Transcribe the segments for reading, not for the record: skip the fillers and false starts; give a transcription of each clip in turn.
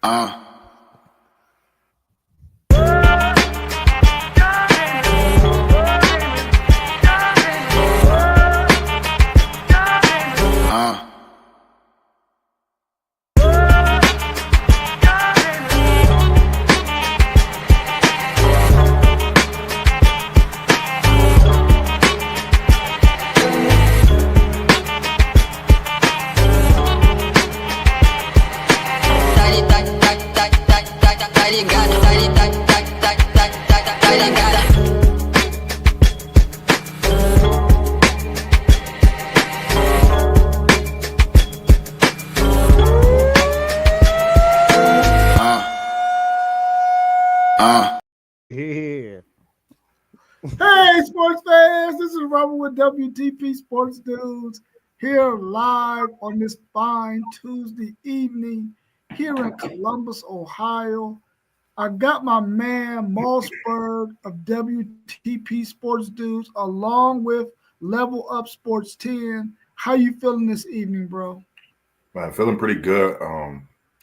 Uh. Yeah. Hey, sports fans, this is Robert with WTP Sports Dudes here live on this fine Tuesday evening here in Columbus, Ohio. I got my man Mossberg of WTP Sports Dudes along with Level Up Sports 10. How you feeling this evening, bro? Man, feeling pretty good.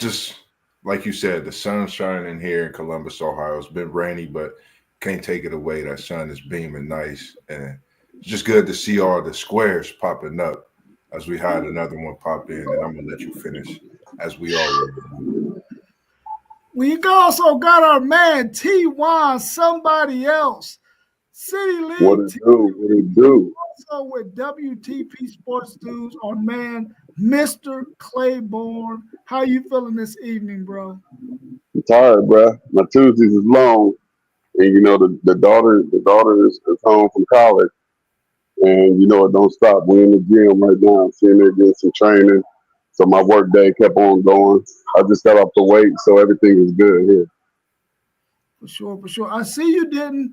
Just like you said, the sun's shining here in Columbus, Ohio. It's been rainy, but can't take it away. That sun is beaming nice, and it's just good to see all the squares popping up as we had another one pop in. And I'm gonna let you finish as we always do. We also got our man T1, somebody else. City League. What it do? What it do? Also with WTP Sports Dudes, our man Mr. Claiborne. How you feeling this evening, bro? I'm tired, bro. My Tuesdays is long, and you know the daughter is home from college, and you know it don't stop. We're in the gym right now, seeing her getting some training. So my work day kept on going. I just got off the weight, so everything is good here. For sure, for sure. I see you didn't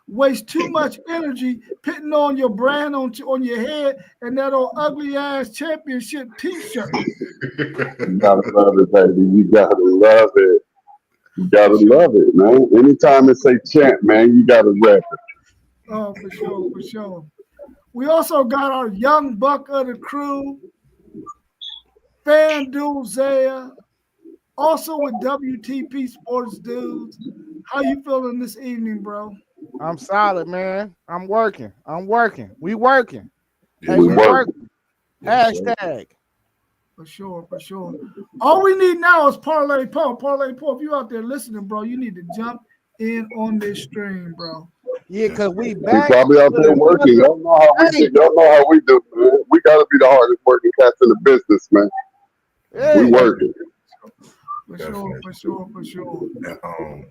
waste too much energy putting on your brand on your head and that old ugly ass championship T-shirt. You gotta love it, baby. You gotta love it. You gotta love it, man. Anytime it say champ, man, you gotta rep it. Oh, for sure, for sure. We also got our young buck of the crew, FanDuel Zaya, also with WTP Sports Dudes. How you feeling this evening, bro? I'm solid, man. I'm working. We working. Yeah, Hey, we work. working. Hashtag. For sure, for sure. All we need now is Parlay Paul. Parlay Paul, if you out there listening, bro, you need to jump in on this stream, bro. Yeah, because we He back. probably out there working. Y'all know how we do. Y'all know how we do, man. We gotta be the hardest working cats in the business, man. We Yeah. working. For sure, for sure, for sure. And,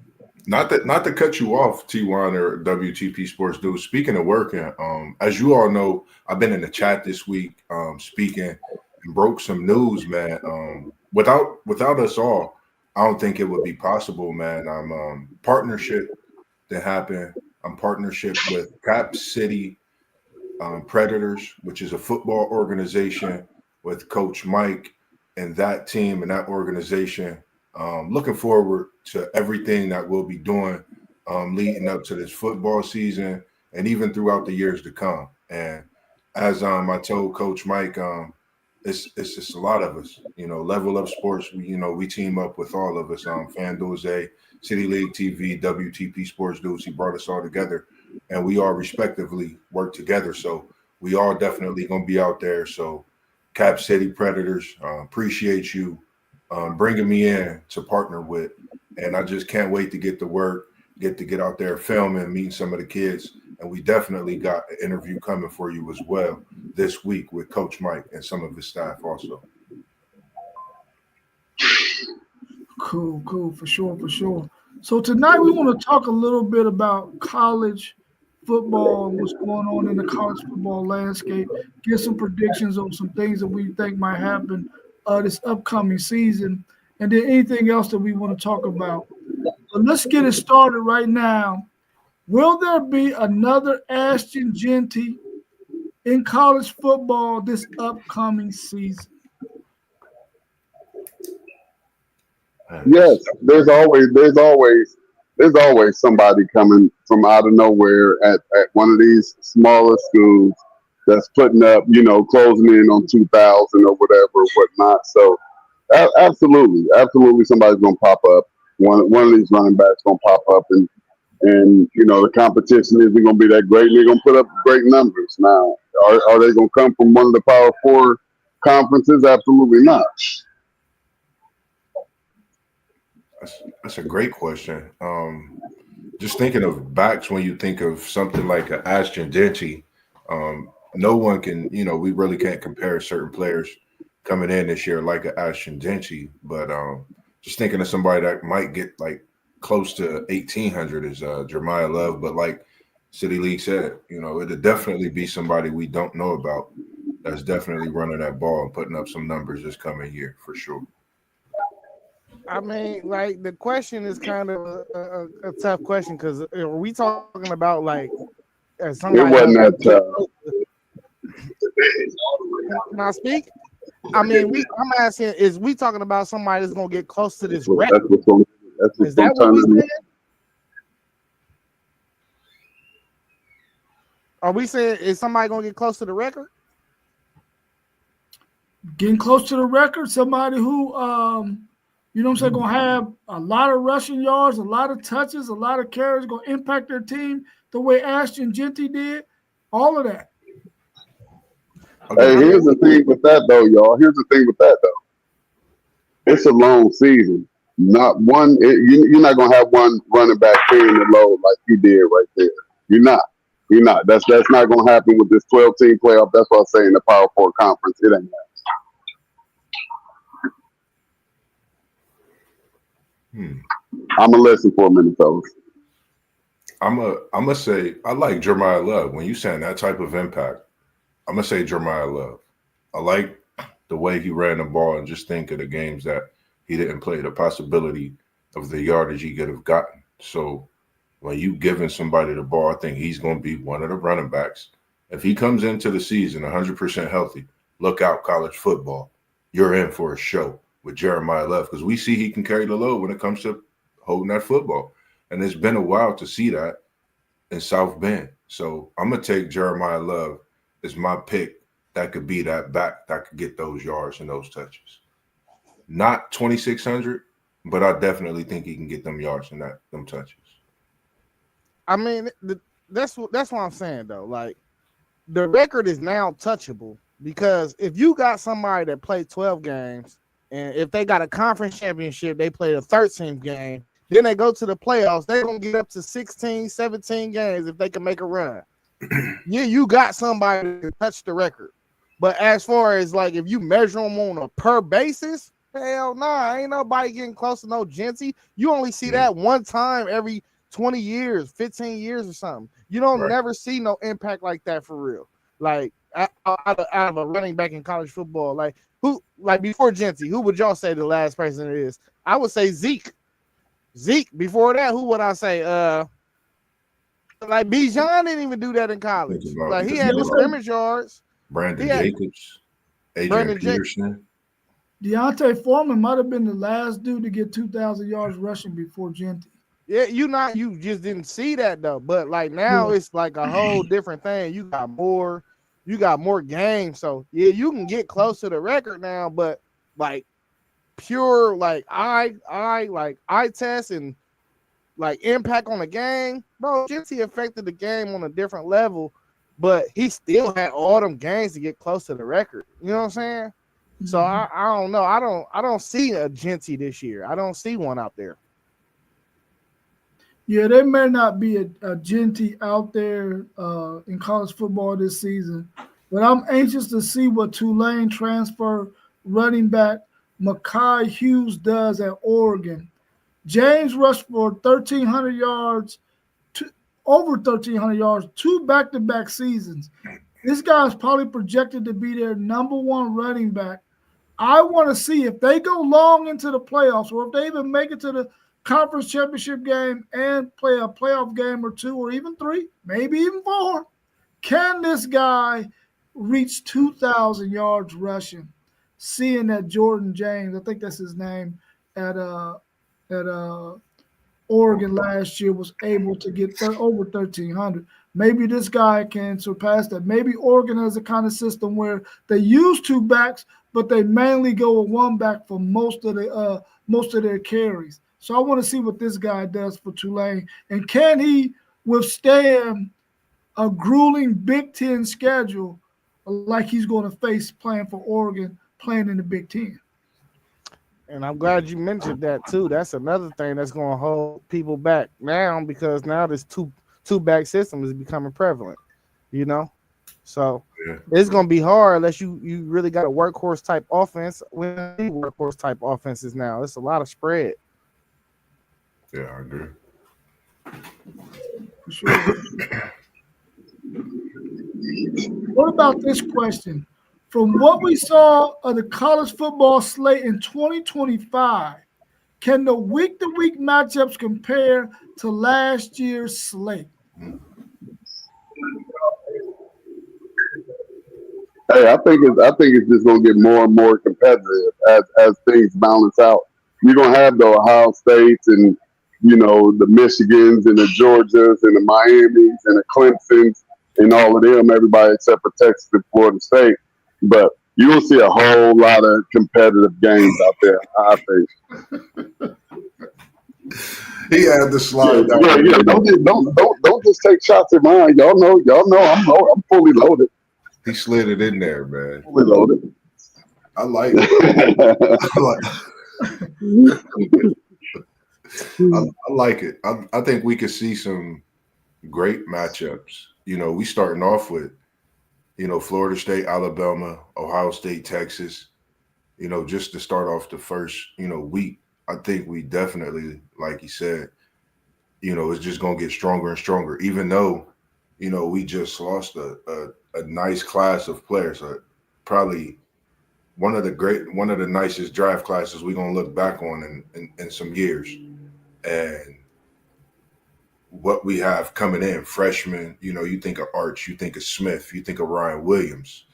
not to cut you off, T1 or WTP Sports Dude. Speaking of working, as you all know, I've been in the chat this week, speaking and broke some news, man. Without us all, I don't think it would be possible, man. I'm partnership that happened. I'm partnership with Cap City Predators, which is a football organization with Coach Mike and that team and that organization. Looking forward to everything that we'll be doing leading up to this football season and even throughout the years to come. And as I told Coach Mike, it's just a lot of us, you know, Level Up Sports. We team up with all of us. FanDuel Zay, City League TV, WTP Sports Dudes. He brought us all together, and we all respectively work together. So we all definitely gonna be out there. So Cap City Predators, appreciate you bringing me in to partner with, and I just can't wait to get to work, get out there filming, meeting some of the kids, and we definitely got an interview coming for you as well this week with Coach Mike and some of his staff also. Cool, for sure, for sure. So tonight we want to talk a little bit about college football and what's going on in the college football landscape, get some predictions on some things that we think might happen this upcoming season, and then anything else that we want to talk about. But let's get it started right now. Will there be another Ashton Jeanty in college football this upcoming season? Yes, there's always somebody coming from out of nowhere at one of these smaller schools that's putting up, closing in on 2,000 or whatever or whatnot. So Absolutely, absolutely. Somebody's gonna pop up. One of these running backs gonna pop up, and you know the competition isn't gonna be that great. And they're gonna put up great numbers. Now, are they gonna come from one of the Power Four conferences? Absolutely not. That's a great question. Just thinking of backs when you think of something like a Ashton Genty, no one can, we really can't compare certain players coming in this year like a Ashton Genty. But just thinking of somebody that might get like close to 1,800 is Jeremiah Love. But like City League said, it'll definitely be somebody we don't know about that's definitely running that ball and putting up some numbers this coming year for sure. I mean, like the question is kind of a tough question because are we talking about like somebody? It wasn't that tough. Can I speak? I mean, I'm asking: is we talking about somebody that's gonna get close to this record? Is that what we saying? Are we saying is somebody gonna get close to the record? Getting close to the record, somebody who you know what I'm saying, gonna have a lot of rushing yards, a lot of touches, a lot of carries, gonna impact their team the way Ashton Genty did. All of that. Hey, here's the thing with that though, y'all. It's a long season. Not one. You're not gonna have one running back carrying the load like he did right there. You're not. That's not gonna happen with this 12-team playoff. That's what I say in the Power Four conference. It ain't happening. I'm gonna listen for a minute, fellas. I'm gonna say I like Jeremiah Love. When you saying that type of impact, I'm gonna say Jeremiah Love. I like the way he ran the ball and just think of the games that he didn't play, the possibility of the yardage he could have gotten. So when you giving somebody the ball, I think he's gonna be one of the running backs. If he comes into the season 100% healthy, look out college football. You're in for a show with Jeremiah Love because we see he can carry the load when it comes to holding that football. And it's been a while to see that in South Bend. So I'm going to take Jeremiah Love as my pick that could be that back that could get those yards and those touches. Not 2,600, but I definitely think he can get them yards and them touches. I mean, that's what I'm saying, though. Like, the record is now touchable because if you got somebody that played 12 games, and if they got a conference championship, they played a 13th game, then they go to the playoffs, they're going to get up to 16, 17 games if they can make a run. Yeah, you got somebody to touch the record. But as far as, like, if you measure them on a per basis, hell nah, ain't nobody getting close to no Genty. You only see that one time every 20 years, 15 years or something. You don't never see no impact like that for real. Like, out of a running back in college football, like before Genty, who would y'all say the last person it is? I would say Zeke. Before that, who would I say? Like Bijan didn't even do that in college. Like he had the scrimmage yards. Brandon Jacobs, Adrian Peterson. Deontay Foreman might have been the last dude to get 2,000 yards rushing before Genty. Yeah, you just didn't see that though. But like now it's like a whole different thing. You got more games. So yeah, you can get close to the record now, but like pure like eye test and like impact on the game, bro. Genty affected the game on a different level, but he still had all them games to get close to the record. You know what I'm saying? Mm-hmm. So I don't know. I don't see a Genty this year. I don't see one out there. Yeah, there may not be a Genty out there in college football this season, but I'm anxious to see what Tulane transfer running back Makai Hughes does at Oregon. James rushed for 1,300 yards, over 1,300 yards, 2 back-to-back seasons. This guy is probably projected to be their number one running back. I want to see if they go long into the playoffs or if they even make it to the conference championship game and play a playoff game or 2 or even 3, maybe even 4. Can this guy reach 2,000 yards rushing? Seeing that Jordan James, I think that's his name, at Oregon last year was able to get over 1,300. Maybe this guy can surpass that. Maybe Oregon has a kind of system where they use two backs, but they mainly go with one back for most of their carries. So I want to see what this guy does for Tulane, and can he withstand a grueling Big Ten schedule like he's going to face playing for Oregon, playing in the Big Ten. And I'm glad you mentioned that too. That's another thing that's going to hold people back now, because now this two back system is becoming prevalent. So it's going to be hard unless you really got a workhorse type offense. We need workhorse type offenses now. It's a lot of spread. Yeah, I agree. For sure. What about this question? From what we saw of the college football slate in 2025, can the week-to-week matchups compare to last year's slate? Hey, I think it's just gonna get more and more competitive as things balance out. You're gonna have the Ohio States and the Michigans and the Georgias and the Miamis and the Clemsons and all of them, everybody except for Texas and Florida State. But you will see a whole lot of competitive games out there, I think. He had to slide down. Yeah. Don't just take shots at mine. Y'all know I'm fully loaded. He slid it in there, man. Fully loaded. I like it. I like it. I think we could see some great matchups. We starting off with, Florida State, Alabama, Ohio State, Texas. Just to start off the first, week. I think we definitely, like you said, it's just gonna get stronger and stronger. Even though, we just lost a nice class of players. Probably one of the nicest draft classes we're gonna look back on in some years. And what we have coming in, freshmen, you think of Arch, you think of Smith, you think of Ryan Williams,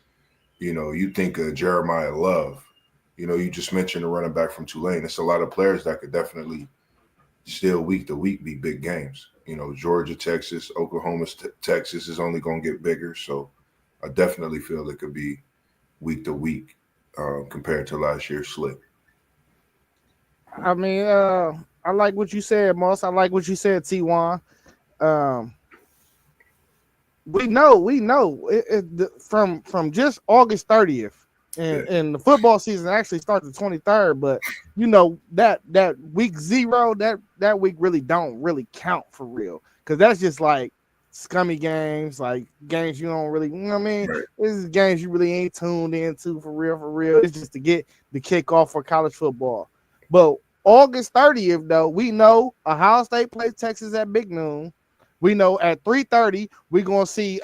you think of Jeremiah Love, you just mentioned the running back from Tulane. It's a lot of players that could definitely still week to week be big games. Georgia, Texas, Oklahoma, Texas is only going to get bigger. So I definitely feel it could be week to week compared to last year's slate. I mean, I like what you said, Moss. I like what you said, T1. We know from just August 30th, and the football season actually starts the 23rd. But that week 0, that week really don't really count for real, because that's just like scummy games, like games you don't really, Right. This is games you really ain't tuned into for real. It's just to get the kickoff for college football. But August 30th, though, we know Ohio State plays Texas at big noon. We know at 3:30 we're gonna see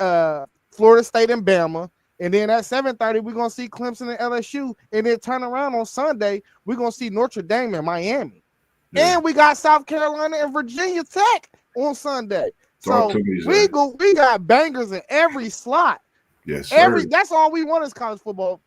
Florida State and Bama, and then at 7:30 we're gonna see Clemson and LSU, and then turn around on Sunday we're gonna see Notre Dame and Miami, and we got South Carolina and Virginia Tech on Sunday. So we got bangers in every slot. Yes, sir. That's all we want as college football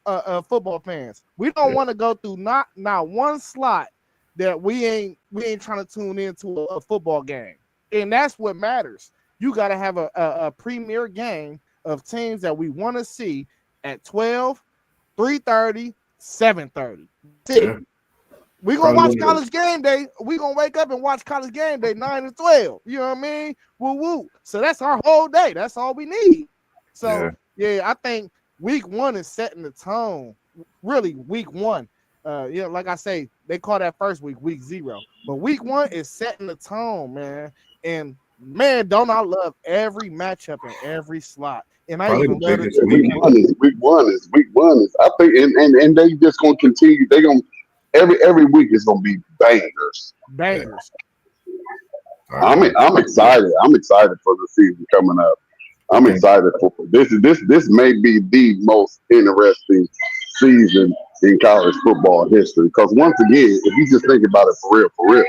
fans. We don't want to go through not one slot that we ain't trying to tune into a football game. And that's what matters. You got to have a premier game of teams that we want to see at 12, 3:30, 7:30. Yeah. We're going to watch College Game Day. We're going to wake up and watch College Game Day 9 and 12. You know what I mean? Woo. So that's our whole day. That's all we need. So, yeah, I think week 1 is setting the tone. Really, week 1. Like I say, they call that first week 0. But week 1 is setting the tone, man. And man, don't I love every matchup in every slot. And I even love it. Week one is I think and they just gonna continue. They gonna every week is gonna be bangers. I'm excited. I'm excited for the season coming up. I'm excited for this. This may be the most interesting season in college football history. Because once again, if you just think about it for real,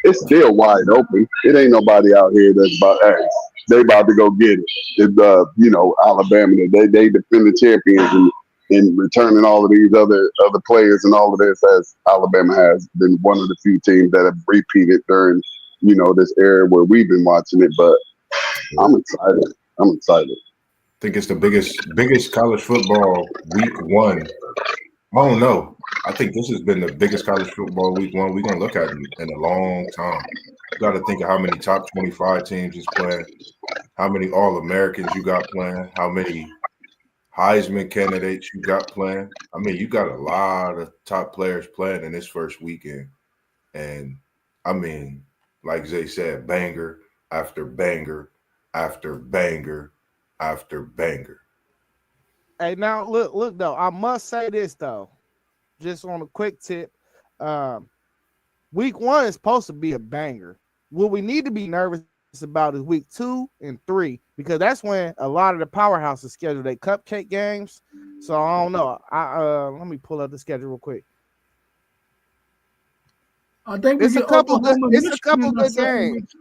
it's still wide open. It ain't nobody out here that's about, hey, they about to go get it. It's, Alabama, they defend the champions and returning all of these other players and all of this, as Alabama has been one of the few teams that have repeated during, this era where we've been watching it. But I'm excited. I'm excited. I think it's the biggest college football week one. I don't know. I think this has been the biggest college football week one we're gonna look at in a long time. You got to think of how many top 25 teams is playing, how many All-Americans you got playing, how many Heisman candidates you got playing. I mean, you got a lot of top players playing in this first weekend. And I mean, like Zay said, banger after banger after banger after banger. Hey, now look though. I must say this though, just on a quick tip. Week 1 is supposed to be a banger. What we need to be nervous about is week 2 and 3, because that's when a lot of the powerhouses schedule their cupcake games. So I don't know. Let me pull up the schedule real quick. I think It's a couple good games.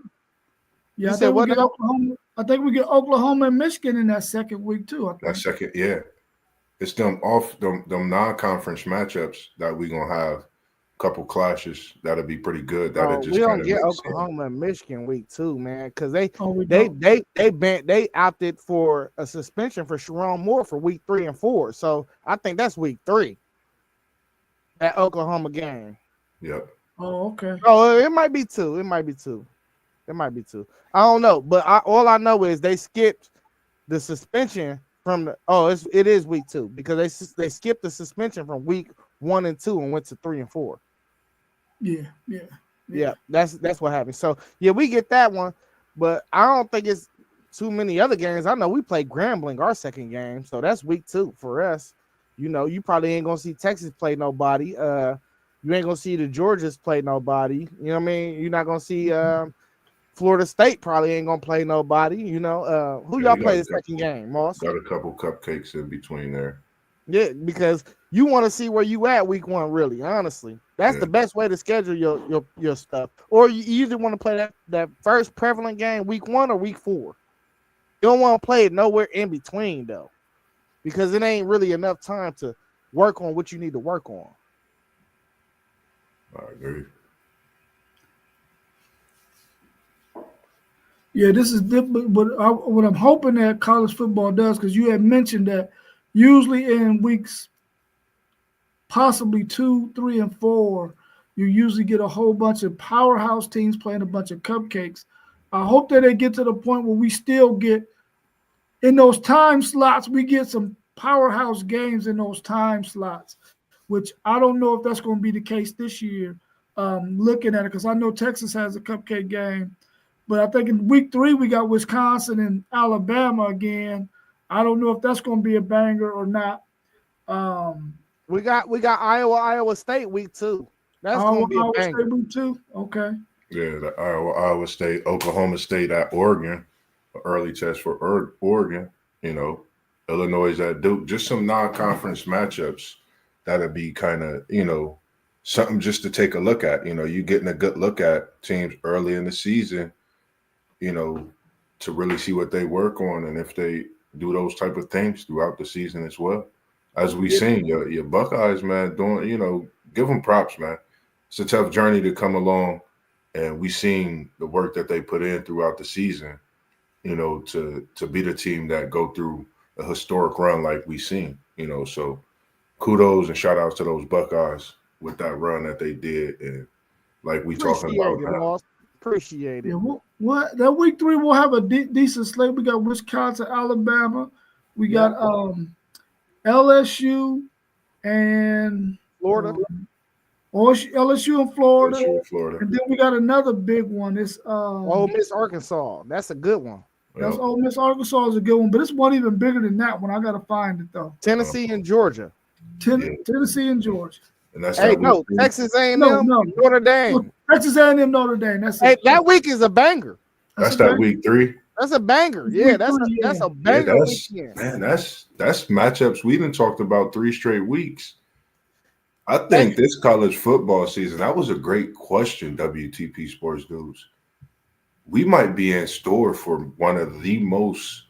Yeah, You I said think we what get now? Oklahoma. I think we get Oklahoma and Michigan in that second week too. I think. That second, yeah. It's them non-conference matchups that we're gonna have a couple clashes that'll be pretty good. That'll We just don't kind of get make sense. Oklahoma and Michigan week 2, man, because they opted for a suspension for Sharon Moore for week 3 and 4. So I think that's week 3. That Oklahoma game. Yep. Oh, okay. Oh, it might be 2. It might be 2. I don't know, but all I know is they skipped the suspension from the. Oh, it is week 2 because they skipped the suspension from week 1 and 2 and went to 3 and 4. Yeah. That's what happened. So yeah, we get that one, but I don't think it's too many other games. I know we played Grambling our second game, so that's week 2 for us. You know, you probably ain't gonna see Texas play nobody. You ain't gonna see the Georgias play nobody. You know what I mean? You're not gonna see Florida State probably ain't gonna play nobody. You know, who y'all play the second game, Moss? Got a couple cupcakes in between there. Yeah, because you want to see where you at week 1, really, honestly. That's the best way to schedule your stuff. Or you either want to play that first prevalent game week 1 or week 4. You don't want to play it nowhere in between, though, because it ain't really enough time to work on what you need to work on. I agree. Yeah, this is different, but what I'm hoping that college football does, because you had mentioned that usually in weeks possibly 2, 3, and 4, you usually get a whole bunch of powerhouse teams playing a bunch of cupcakes. I hope that they get to the point where we still get in those time slots, we get some powerhouse games in those time slots, which I don't know if that's going to be the case this year. Looking at it, because I know Texas has a cupcake game. But I think in week 3, we got Wisconsin and Alabama again. I don't know if that's going to be a banger or not. We got Iowa State week 2. That's going to be a banger. State week 2? Okay. Yeah, the Iowa State, Oklahoma State at Oregon, early test for Oregon. You know, Illinois at Duke. Just some non-conference matchups that'll be kind of, you know, something just to take a look at. You know, you getting a good look at teams early in the season, you know, to really see what they work on and if they do those type of things throughout the season as well. As we seen, your Buckeyes, man, doing, you know, give them props, man. It's a tough journey to come along, and we seen the work that they put in throughout the season, you know, to be the team that go through a historic run like we seen, you know. So kudos and shout outs to those Buckeyes with that run that they did, and like we talking about now. Appreciate it. Yeah, what that week 3 we'll have a decent slate. We got Wisconsin, Alabama, we got LSU and Florida. LSU and Florida. Florida. And then we got another big one. It's Ole Miss Arkansas. That's a good one. That's Ole Miss Arkansas is a good one, but it's one even bigger than that one. I gotta find it though. Tennessee and Georgia. Tennessee and Georgia. And that's Texas A&M, Notre Dame. Texas A&M, Notre Dame. That's it. That week is a banger. That's that week 3. That's a banger. Yeah, that's a banger weekend. Man, that's matchups we done talked about 3 straight weeks. I think this college football season, that was a great question, WTP Sports News. We might be in store for one of the most,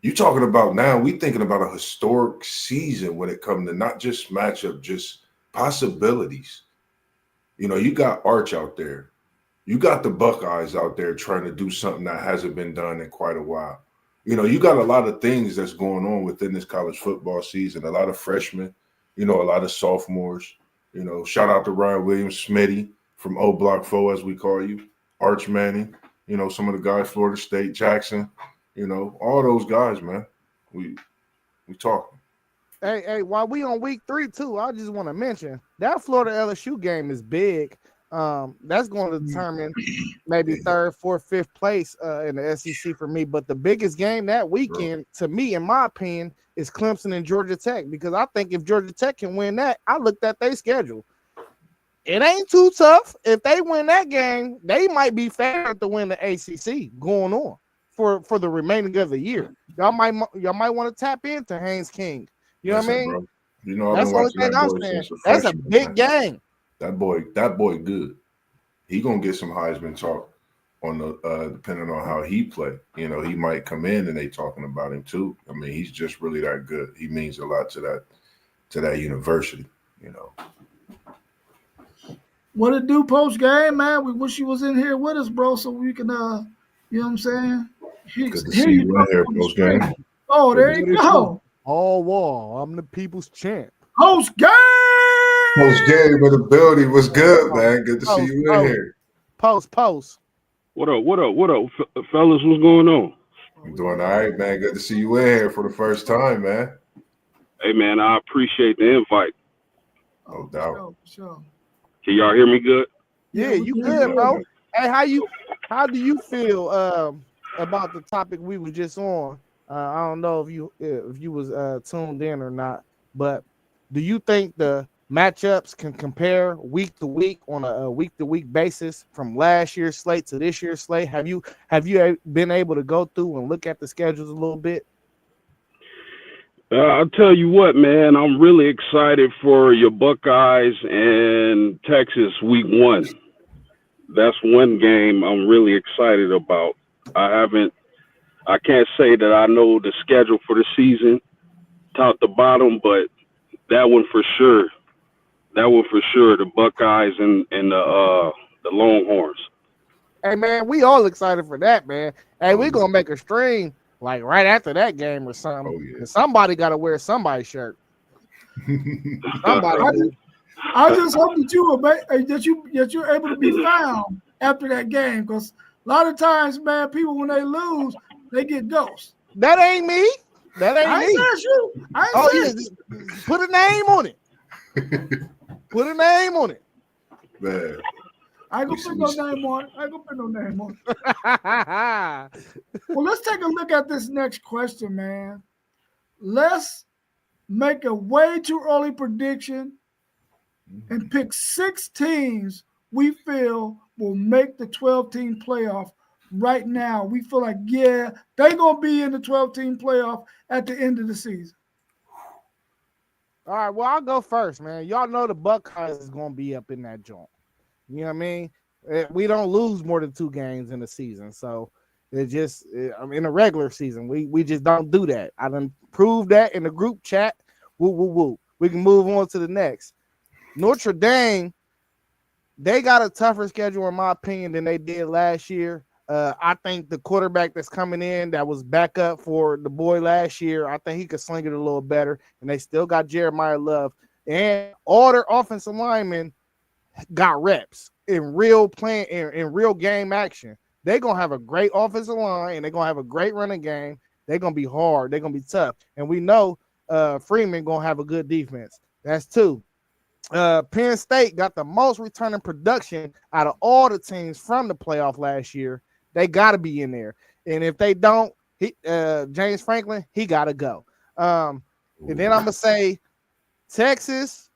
you talking about now, we thinking about a historic season when it comes to not just matchup, just possibilities. You know, you got Arch out there. You got the Buckeyes out there trying to do something that hasn't been done in quite a while. you got a lot of things that's going on within this college football season. A lot of freshmen, a lot of sophomores. Shout out to Ryan Williams, Smitty from O Block 4, as we call you, Arch Manning. Some of the guys, Florida State, Jackson. All those guys, man. We talking. Hey, while we on week 3 too, I just want to mention that Florida LSU game is big. That's going to determine maybe 3rd, 4th, 5th place in the SEC for me. But the biggest game that weekend, to me, in my opinion, is Clemson and Georgia Tech, because I think if Georgia Tech can win that, I looked at their schedule. It ain't too tough. If they win that game, they might be favored to win the ACC going on for the remaining of the year. Y'all might want to tap into Haynes King. You know what I mean? Bro. That's the only thing I'm saying. That's a big game. That boy, good. He gonna get some Heisman talk on the depending on how he play. He might come in and they talking about him too. I mean, he's just really that good. He means a lot to that university. What it do post game, man? We wish you was in here with us, bro, so we can, you know what I'm saying? Good to see you in here post game. Oh, there you go. All wall. I'm the people's champ. Post game. Post game in the building was good, man. Good to see you in here. Post. What up, fellas? What's going on? I'm doing all right, man. Good to see you in here for the first time, man. Hey, man, I appreciate the invite. No doubt. Sure. Can y'all hear me good? Yeah, you good, bro. Hey, how do you feel about the topic we were just on? I don't know if you was tuned in or not, but do you think the matchups can compare week to week on a week to week basis from last year's slate to this year's slate? Have you been able to go through and look at the schedules a little bit? I'll tell you what, man, I'm really excited for your Buckeyes and Texas week 1. That's one game I'm really excited about. I can't say that I know the schedule for the season top to bottom, but that one for sure, the Buckeyes and the Longhorns. Hey, man, we all excited for that, man. Hey, we're going to make a stream like right after that game or something. Oh, yeah. And somebody got to wear somebody's shirt. Somebody. I just hope that you're able to be found after that game, because a lot of times, man, people when they lose, they get ghosts. That ain't me. That ain't I me. ain't said you. I ain't said you. Put a name on it. Put a name on it. Man. I ain't gonna put no name on it. Well, let's take a look at this next question, man. Let's make a way too early prediction and pick 6 teams we feel will make the 12-team playoff. Right now, we feel like, yeah, they're going to be in the 12-team playoff at the end of the season. All right, well, I'll go first, man. Y'all know the Buckeyes is going to be up in that joint. You know what I mean? We don't lose more than 2 games in the season. So, in a regular season, we just don't do that. I done proved that in the group chat. Woo, woo, woo. We can move on to the next. Notre Dame, they got a tougher schedule, in my opinion, than they did last year. I think the quarterback that's coming in that was backup for the boy last year, I think he could sling it a little better. And they still got Jeremiah Love. And all their offensive linemen got reps in real game action. They're going to have a great offensive line, and they're going to have a great running game. They're going to be hard. They're going to be tough. And we know Freeman going to have a good defense. That's 2. Penn State got the most returning production out of all the teams from the playoff last year. They got to be in there. And if they don't, James Franklin, he got to go. And then I'm going to say Texas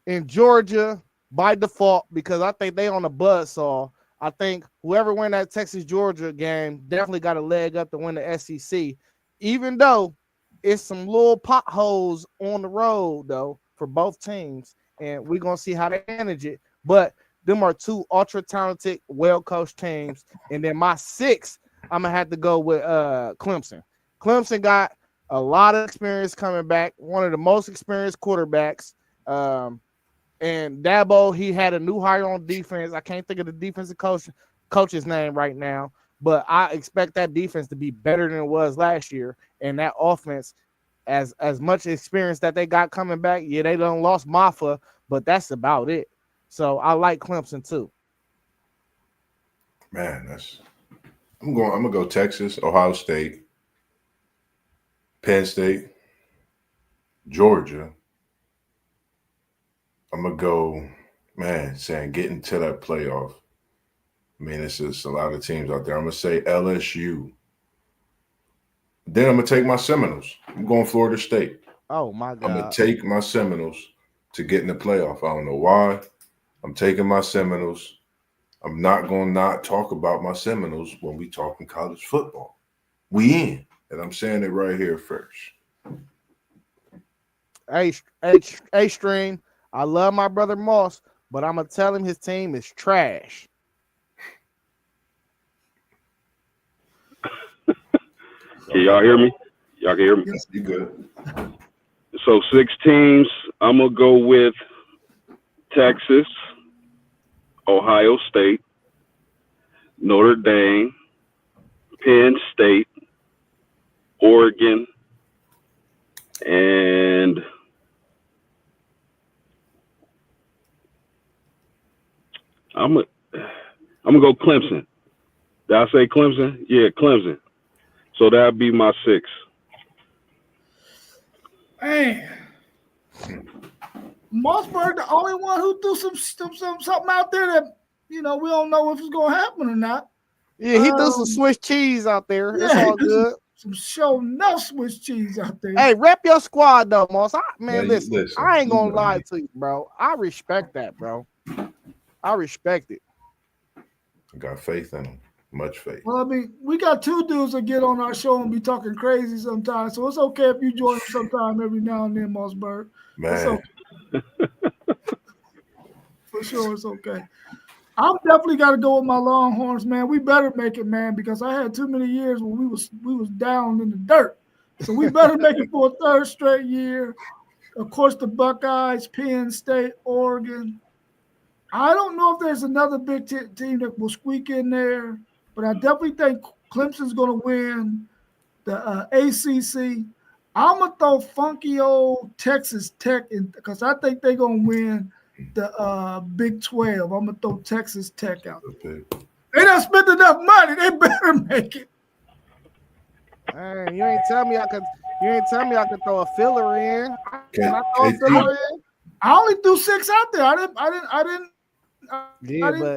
and Georgia by default, because I think they on the buzzsaw. I think whoever win that Texas-Georgia game definitely got a leg up to win the SEC, even though it's some little potholes on the road, though, for both teams. And we're going to see how they manage it. But them are 2 ultra-talented, well-coached teams. And then my 6, I'm going to have to go with Clemson. Clemson got a lot of experience coming back, one of the most experienced quarterbacks. And Dabo, he had a new hire on defense. I can't think of the defensive coach's name right now. but I expect that defense to be better than it was last year, and that offense, as much experience that they got coming back. Yeah, they done lost Maffa, but that's about it. So I like Clemson too. Man, I'm gonna go Texas, Ohio State, Penn State, Georgia. I'm gonna go, man, saying getting to that playoff. I mean, it's just a lot of teams out there. I'm gonna say LSU. Then I'm gonna take my Seminoles. I'm going Florida State. Oh my God! I'm gonna take my Seminoles to get in the playoff. I don't know why. I'm taking my Seminoles. I'm not gonna not talk about my Seminoles when we talking college football. We in, and I'm saying it right here first. A Stream. I love my brother Moss, but I'm gonna tell him his team is trash. Can y'all hear me? Y'all can hear me? Yes, you good. So 6 teams. I'm going to go with Texas, Ohio State, Notre Dame, Penn State, Oregon, and I'm gonna go Clemson. Did I say Clemson? Yeah, Clemson. So that'd be my 6. Man, Mossberg, the only one who threw something out there that we don't know if it's gonna happen or not. Yeah, he threw some Swiss cheese out there. Yeah, It's all good. Some show no Swiss cheese out there. Hey, rep your squad though, Moss. Listen, listen, I ain't gonna lie to you, bro. I respect that, bro. I respect it. I got faith in him. Much faith. Well, I mean, we got 2 dudes that get on our show and be talking crazy sometimes, so it's okay if you join us sometime every now and then, Mossberg. Man. It's okay. For sure, it's okay. I'm definitely got to go with my Longhorns, man. We better make it, man, because I had too many years when we was down in the dirt. So we better make it for a 3rd straight year. Of course, the Buckeyes, Penn State, Oregon. I don't know if there's another big team that will squeak in there, but I definitely think Clemson's going to win the ACC. I'm going to throw funky old Texas Tech in because I think they're going to win the Big 12. I'm going to throw Texas Tech out. Okay. They done spent enough money. They better make it. Man, you ain't tell me I could throw a filler in. Can I throw a KT. filler in? I only threw 6 out there. I didn't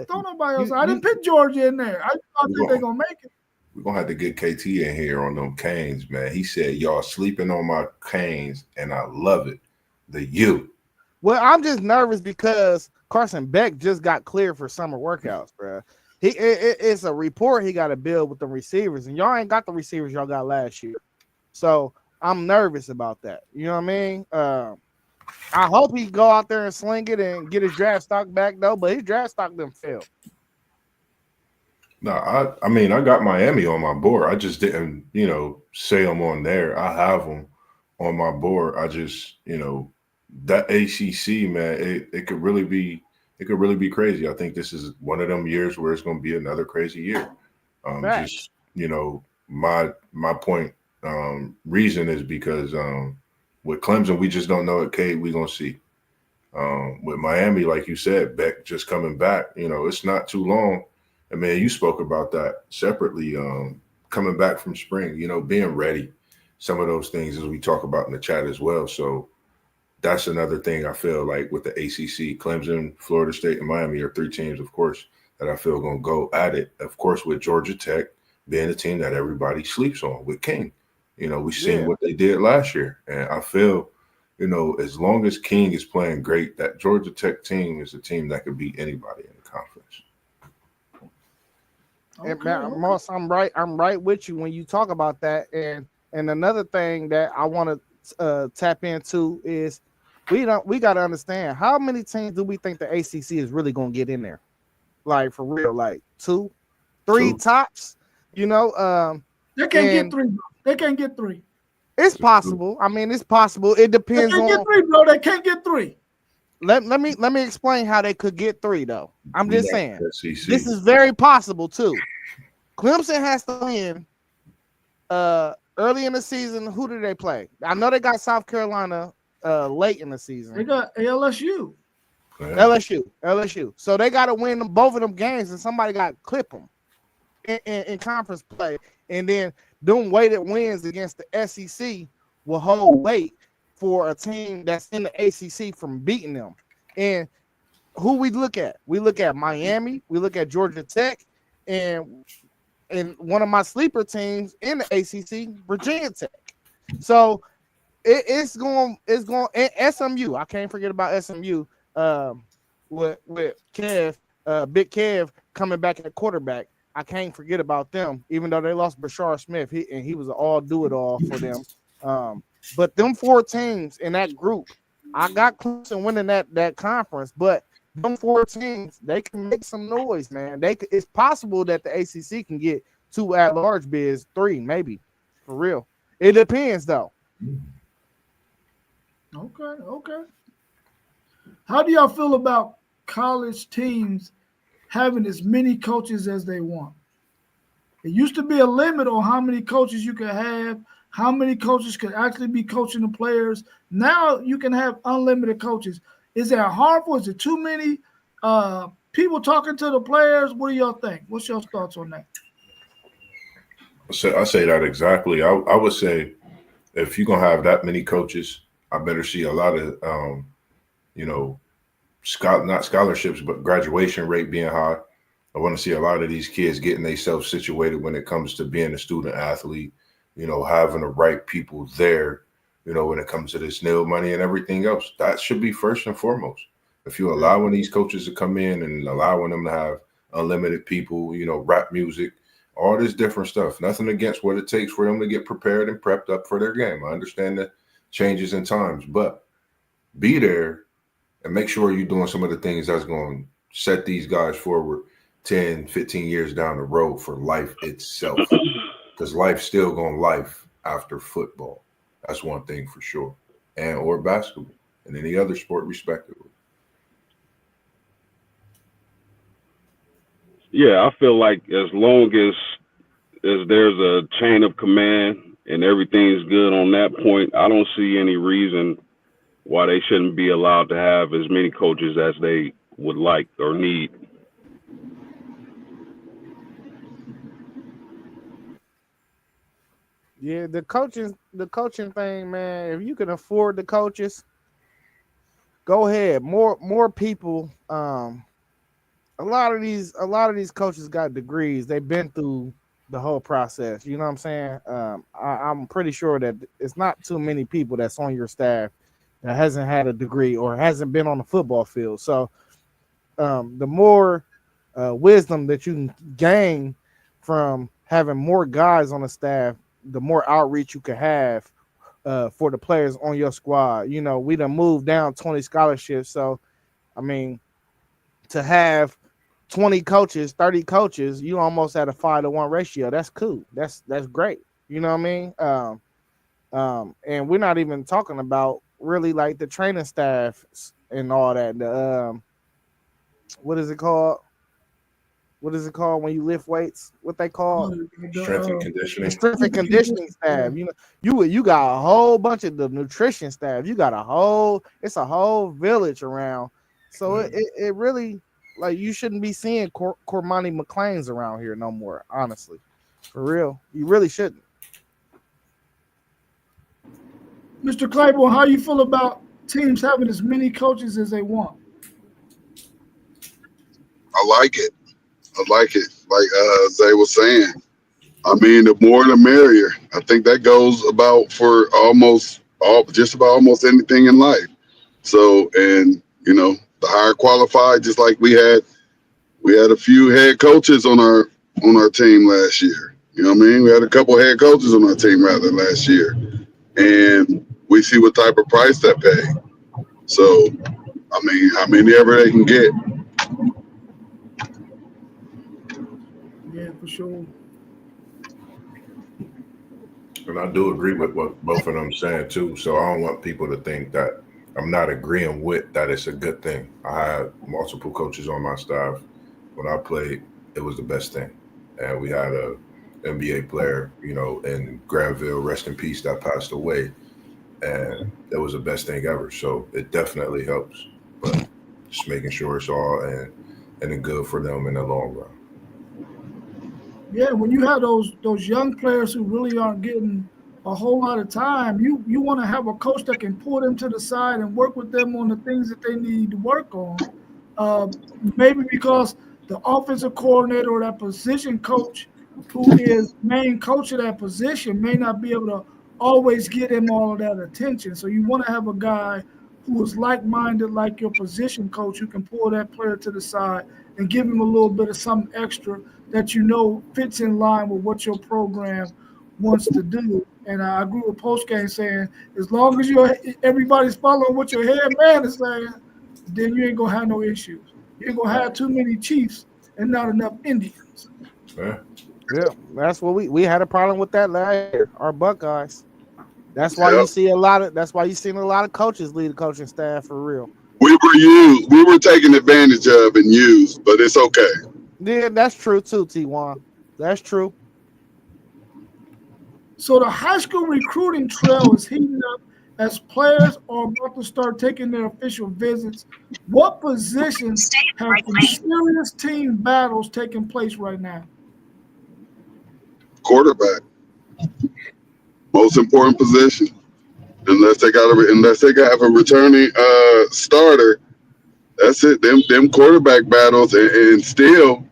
throw nobody else. I didn't pick Georgia in there. I think they're going to make it. We're going to have to get KT in here on them Canes, man. He said, y'all sleeping on my Canes, and I love it. The U. Well, I'm just nervous because Carson Beck just got cleared for summer workouts, bro. It's a report he got to build with the receivers, and y'all ain't got the receivers y'all got last year. So I'm nervous about that. You know what I mean? I hope he go out there and sling it and get his draft stock back, though, but his draft stock didn't fail. No, I mean, I got Miami on my board. I just didn't, say them on there. I have them on my board. I just, that ACC, man, it could really be crazy. I think this is one of them years where it's going to be another crazy year. Just, my point reason is because with Clemson, we just don't know what Cade we're going to see. With Miami, like you said, Beck just coming back, it's not too long. I mean, you spoke about that separately, coming back from spring, being ready, some of those things as we talk about in the chat as well. So that's another thing I feel like with the ACC, Clemson, Florida State, and Miami are 3 teams, of course, that I feel going to go at it. Of course, with Georgia Tech being a team that everybody sleeps on with King. We've seen what they did last year. And I feel, as long as King is playing great, that Georgia Tech team is a team that could beat anybody in the conference. And Moss, I'm right with you when you talk about that. And another thing that I want to tap into is we got to understand how many teams do we think the ACC is really going to get in there, like for real, like 2, 3 tops. They can't get 3. They can't get 3. It's possible. I mean, it's possible. It depends They can't on. get 3, bro. They can't get 3. Let me explain how they could get 3 though. I'm just saying SEC. this is very possible too. Clemson has to win. Early in the season, who do they play? I know they got South Carolina late in the season. They got LSU. LSU. So they got to win both of them games, and somebody got to clip them in conference play. And then them weighted wins against the SEC will hold weight for a team that's in the ACC from beating them. And who we look at? We look at Miami. We look at Georgia Tech, and one of my sleeper teams in the ACC, Virginia Tech. So it's going. And SMU. I can't forget about SMU. With Kev, Big Kev coming back at quarterback. I can't forget about them, even though they lost Bashar Smith. He was an all-do-it-all for them. But them 4 teams in that group, I got Clemson winning that conference, but them 4 teams, they can make some noise, man. It's possible that the ACC can get 2 at-large bids, 3 maybe, for real. It depends, though. Okay. How do y'all feel about college teams having as many coaches as they want? It used to be a limit on how many coaches you could have, how many coaches could actually be coaching the players. Now you can have unlimited coaches. Is that harmful? Is it too many people talking to the players? What do y'all think? What's your thoughts on that? I say that exactly. I would say if you're going to have that many coaches, I better see a lot of, not scholarships, but graduation rate being high. I want to see a lot of these kids getting themselves situated when it comes to being a student athlete, having the right people there, when it comes to this NIL money and everything else. That should be first and foremost. If you're allowing these coaches to come in and allowing them to have unlimited people, rap music, all this different stuff, nothing against what it takes for them to get prepared and prepped up for their game. I understand the changes in times, but be there and make sure you're doing some of the things that's going to set these guys forward 10, 15 years down the road for life itself. Because life's still going life after football. That's one thing for sure. Or basketball and any other sport respectively. Yeah, I feel like as long as there's a chain of command and everything's good on that point, I don't see any reason why they shouldn't be allowed to have as many coaches as they would like or need. Yeah, the coaching thing, man. If you can afford the coaches, go ahead. More people. A lot of these coaches got degrees. They've been through the whole process. You know what I'm saying? I'm pretty sure that it's not too many people that's on your staff that hasn't had a degree or hasn't been on the football field. So the more wisdom that you can gain from having more guys on the staff, the more outreach you can have for the players on your squad. We done moved down 20 scholarships. So, I mean, to have 20 coaches, 30 coaches, you almost at a 5-to-1 ratio. That's cool. That's great. You know what I mean? And we're not even talking about really like the training staff and all that. What is it called? What is it called when you lift weights? What they call Strength and conditioning. The strength and conditioning staff. You got a whole bunch of the nutrition staff. You got it's a whole village around. So it really, like, you shouldn't be seeing Cormani McClains around here no more, honestly. For real. You really shouldn't. Mr. Claiborne, how you feel about teams having as many coaches as they want? I like it. Like Zay was saying. I mean, the more the merrier. I think that goes about for just about almost anything in life. So, and the higher qualified, just like we had a few head coaches on our team last year. You know what I mean? We had a couple head coaches on our team rather last year, and we see what type of price that pay. So, I mean, how many ever they can get. Yeah, for sure. And I do agree with what both of them saying too. So I don't want people to think that I'm not agreeing with that it's a good thing. I had multiple coaches on my staff. When I played, it was the best thing. and we had a NBA player, in Granville, rest in peace, that passed away, and that was the best thing ever. So it definitely helps, but just making sure it's all and good for them in the long run. Yeah, when you have those young players who really aren't getting a whole lot of time, you want to have a coach that can pull them to the side and work with them on the things that they need to work on. Maybe because the offensive coordinator or that position coach, who is main coach of that position, may not be able to always get him all of that attention. So you want to have a guy who is like-minded, like your position coach, who can pull that player to the side and give him a little bit of something extra that fits in line with what your program wants to do. And I agree with postgame saying, as long as everybody's following what your head man is saying, then you ain't gonna have no issues. You ain't gonna have too many Chiefs and not enough Indians. Yeah, that's what we had a problem with that last year. Our Buckeyes. That's why you see That's why you seen a lot of coaches lead the coaching staff for real. We were taken advantage of and used, but it's okay. Yeah, that's true too, T1. That's true. So the high school recruiting trail is heating up as players are about to start taking their official visits. What positions have some serious team battles taking place right now? Quarterback, most important position. Unless they have a returning starter, that's it. Them quarterback battles, and still,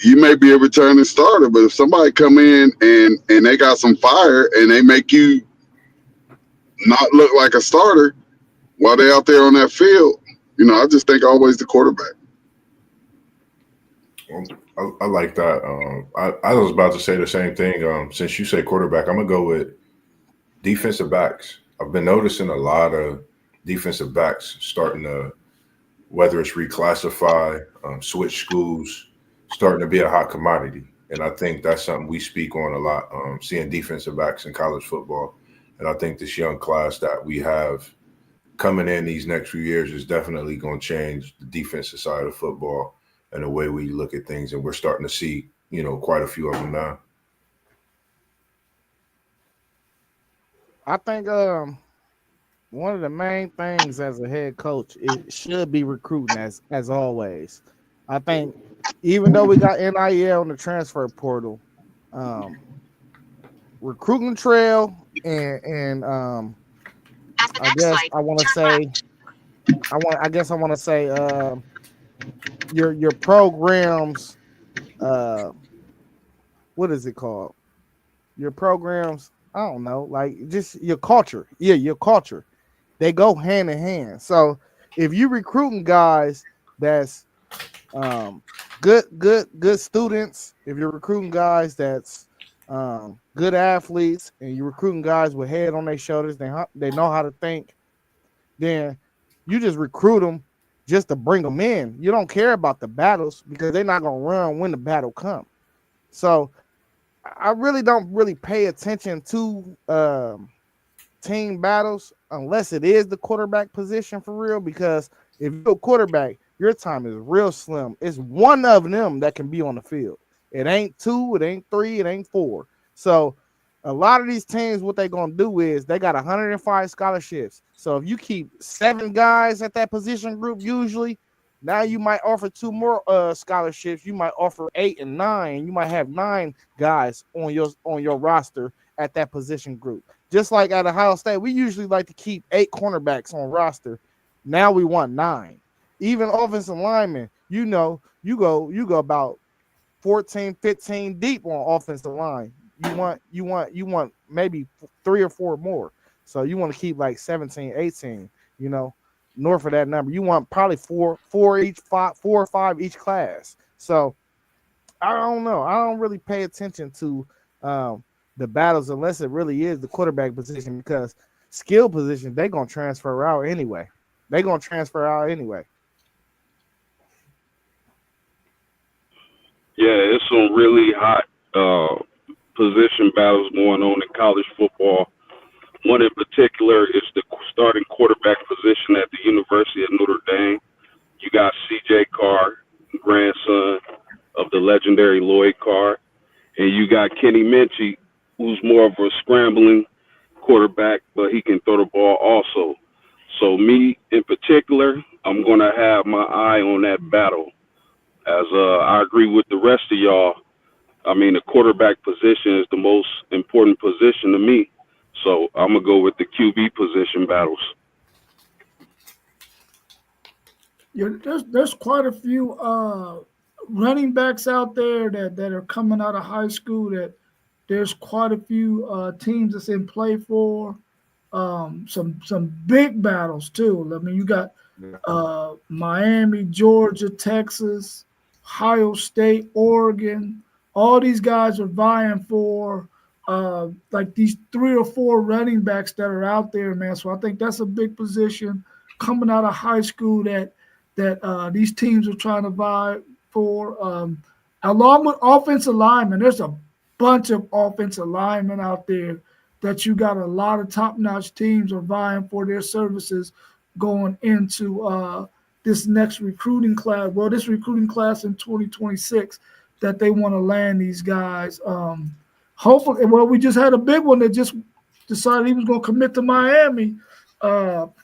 you may be a returning starter, but if somebody come in and they got some fire and they make you not look like a starter while they out there on that field, I just think always the quarterback. Well, I like that. I was about to say the same thing. Since you say quarterback, I'm gonna go with defensive backs. I've been noticing a lot of defensive backs starting to, whether it's reclassify, switch schools, starting to be a hot commodity. And I think that's something we speak on a lot, seeing defensive backs in college football. And I think this young class that we have coming in these next few years is definitely going to change the defensive side of football and the way we look at things. And we're starting to see, quite a few of them now. I think one of the main things as a head coach, it should be recruiting as always. I think even though we got NIL on the transfer portal, recruiting trail and I guess I want to say your programs, what is it called? Your programs, I don't know, like just your culture. Yeah, your culture. They go hand in hand. So if you recruiting guys that's good students, if you're recruiting guys that's good athletes, and you're recruiting guys with head on their shoulders, they know how to think, then you just recruit them just to bring them in. You don't care about the battles because they're not going to run when the battle comes. So I really don't pay attention to team battles unless it is the quarterback position for real, because if you're a quarterback, your time is real slim. It's one of them that can be on the field. It ain't two, it ain't three, it ain't four. So a lot of these teams, what they're going to do is they got 105 scholarships. So if you keep 7 guys at that position group, usually now you might offer 2 more scholarships. You might offer 8 and 9. You might have 9 guys on your roster at that position group. Just like at Ohio State, we usually like to keep 8 cornerbacks on roster. Now we want 9. Even offensive linemen, you go about 14, 15 deep on offensive line. You want maybe 3 or 4 more. So you want to keep like 17, 18, north of that number. You want probably 4 or 5 each class. So I don't know. I don't really pay attention to the battles unless it really is the quarterback position, because skill position, they're going to transfer out anyway. Yeah, it's some really hot position battles going on in college football. One in particular is the starting quarterback position at the University of Notre Dame. You got C.J. Carr, grandson of the legendary Lloyd Carr, and you got Kenny Minchie, who's more of a scrambling quarterback, but he can throw the ball also. So me in particular, I'm going to have my eye on that battle. As I agree with the rest of y'all, I mean, the quarterback position is the most important position to me. So I'm going to go with the QB position battles. Yeah, there's quite a few running backs out there that are coming out of high school that there's quite a few teams that's in play for. Some big battles too. I mean, you got Miami, Georgia, Texas, Ohio State, Oregon. All these guys are vying for like these 3 or 4 running backs that are out there, man. So I think that's a big position coming out of high school that these teams are trying to vie for. Along with offensive linemen, there's a bunch of offensive linemen out there that you got a lot of top-notch teams are vying for their services going into this next recruiting class. Well, this recruiting class in 2026 that they want to land these guys. Hopefully, well, we just had a big one that just decided he was going to commit to Miami.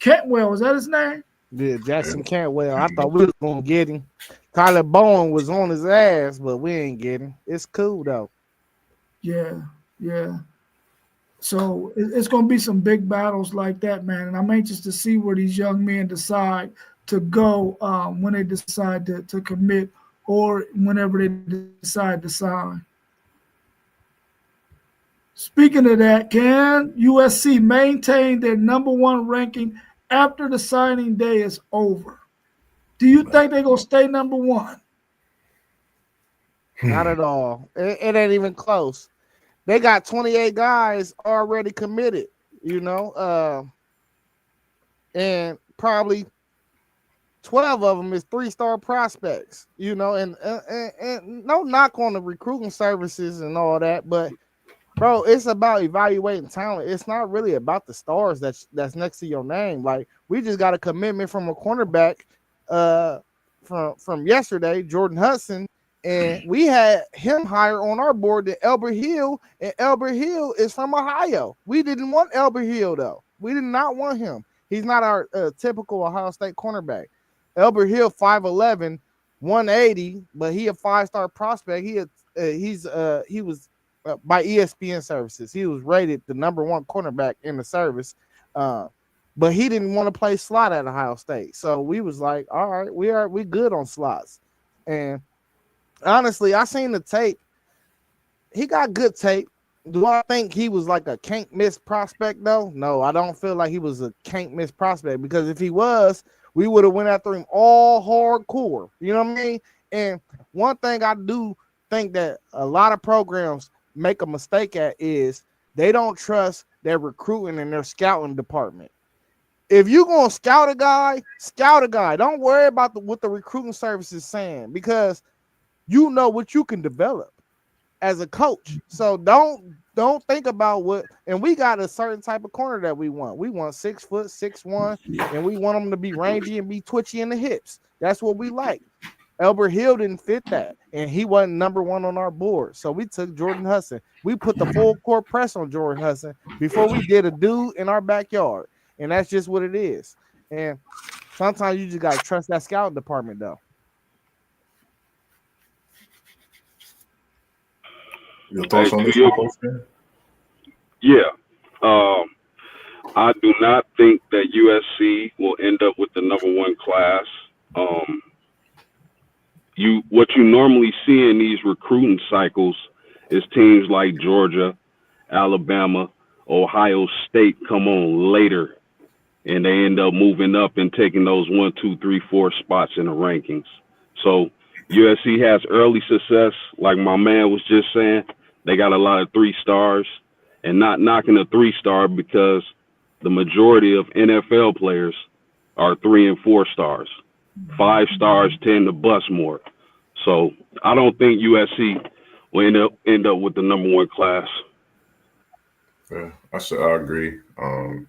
Cantwell, is that his name? Yeah, Jackson Cantwell. I thought we was going to get him. Tyler Bowen was on his ass, but we ain't getting him. It's cool, though. Yeah. So it's going to be some big battles like that, man. And I'm anxious to see where these young men decide to go when they decide to commit or whenever they decide to sign. Speaking of that, can USC maintain their number 1 ranking after the signing day is over? Do you think they're going to stay number 1? Not at all. It ain't even close. They got 28 guys already committed, and probably 12 of them is 3-star prospects, and no knock on the recruiting services and all that, but bro, it's about evaluating talent. It's not really about the stars that's next to your name. Like, we just got a commitment from a cornerback from yesterday, Jordan Hudson, and we had him higher on our board than Elbert Hill, and Elbert Hill is from Ohio. We didn't want Elbert Hill, though. We did not want him. He's not our typical Ohio State cornerback. Elbert Hill, 5'11", 180, but he a 5-star prospect. He was by ESPN services. He was rated the number 1 cornerback in the service, but he didn't want to play slot at Ohio State. So we was like, all right, we good on slots. And honestly, I seen the tape. He got good tape. Do I think he was like a can't miss prospect though? No, I don't feel like he was a can't miss prospect, because if he was, we would have went after him all hardcore. You know what I mean? And one thing I do think that a lot of programs make a mistake at is they don't trust their recruiting and their scouting department. If you're going to scout a guy. Don't worry about what the recruiting service is saying, because you know what you can develop as a coach. So don't think about what, and we got a certain type of corner that we want. We want 6 foot, 6'1", and we want them to be rangy and be twitchy in the hips. That's what we like. Elbert Hill didn't fit that, and he wasn't number 1 on our board. So we took Jordan Hudson. We put the full court press on Jordan Hudson before we did a dude in our backyard. And that's just what it is. And sometimes you just got to trust that scouting department, though. Your thoughts on this? Yeah. I do not think that USC will end up with the number 1 class. What you normally see in these recruiting cycles is teams like Georgia, Alabama, Ohio State come on later, and they end up moving up and taking those 1, 2, 3, 4 spots in the rankings. So USC has early success, like my man was just saying. They got a lot of 3-stars, and not knocking a 3-star, because the majority of NFL players are 3 and 4 stars. 5 stars tend to bust more. So I don't think USC will end up with the number 1 class. Yeah, I agree.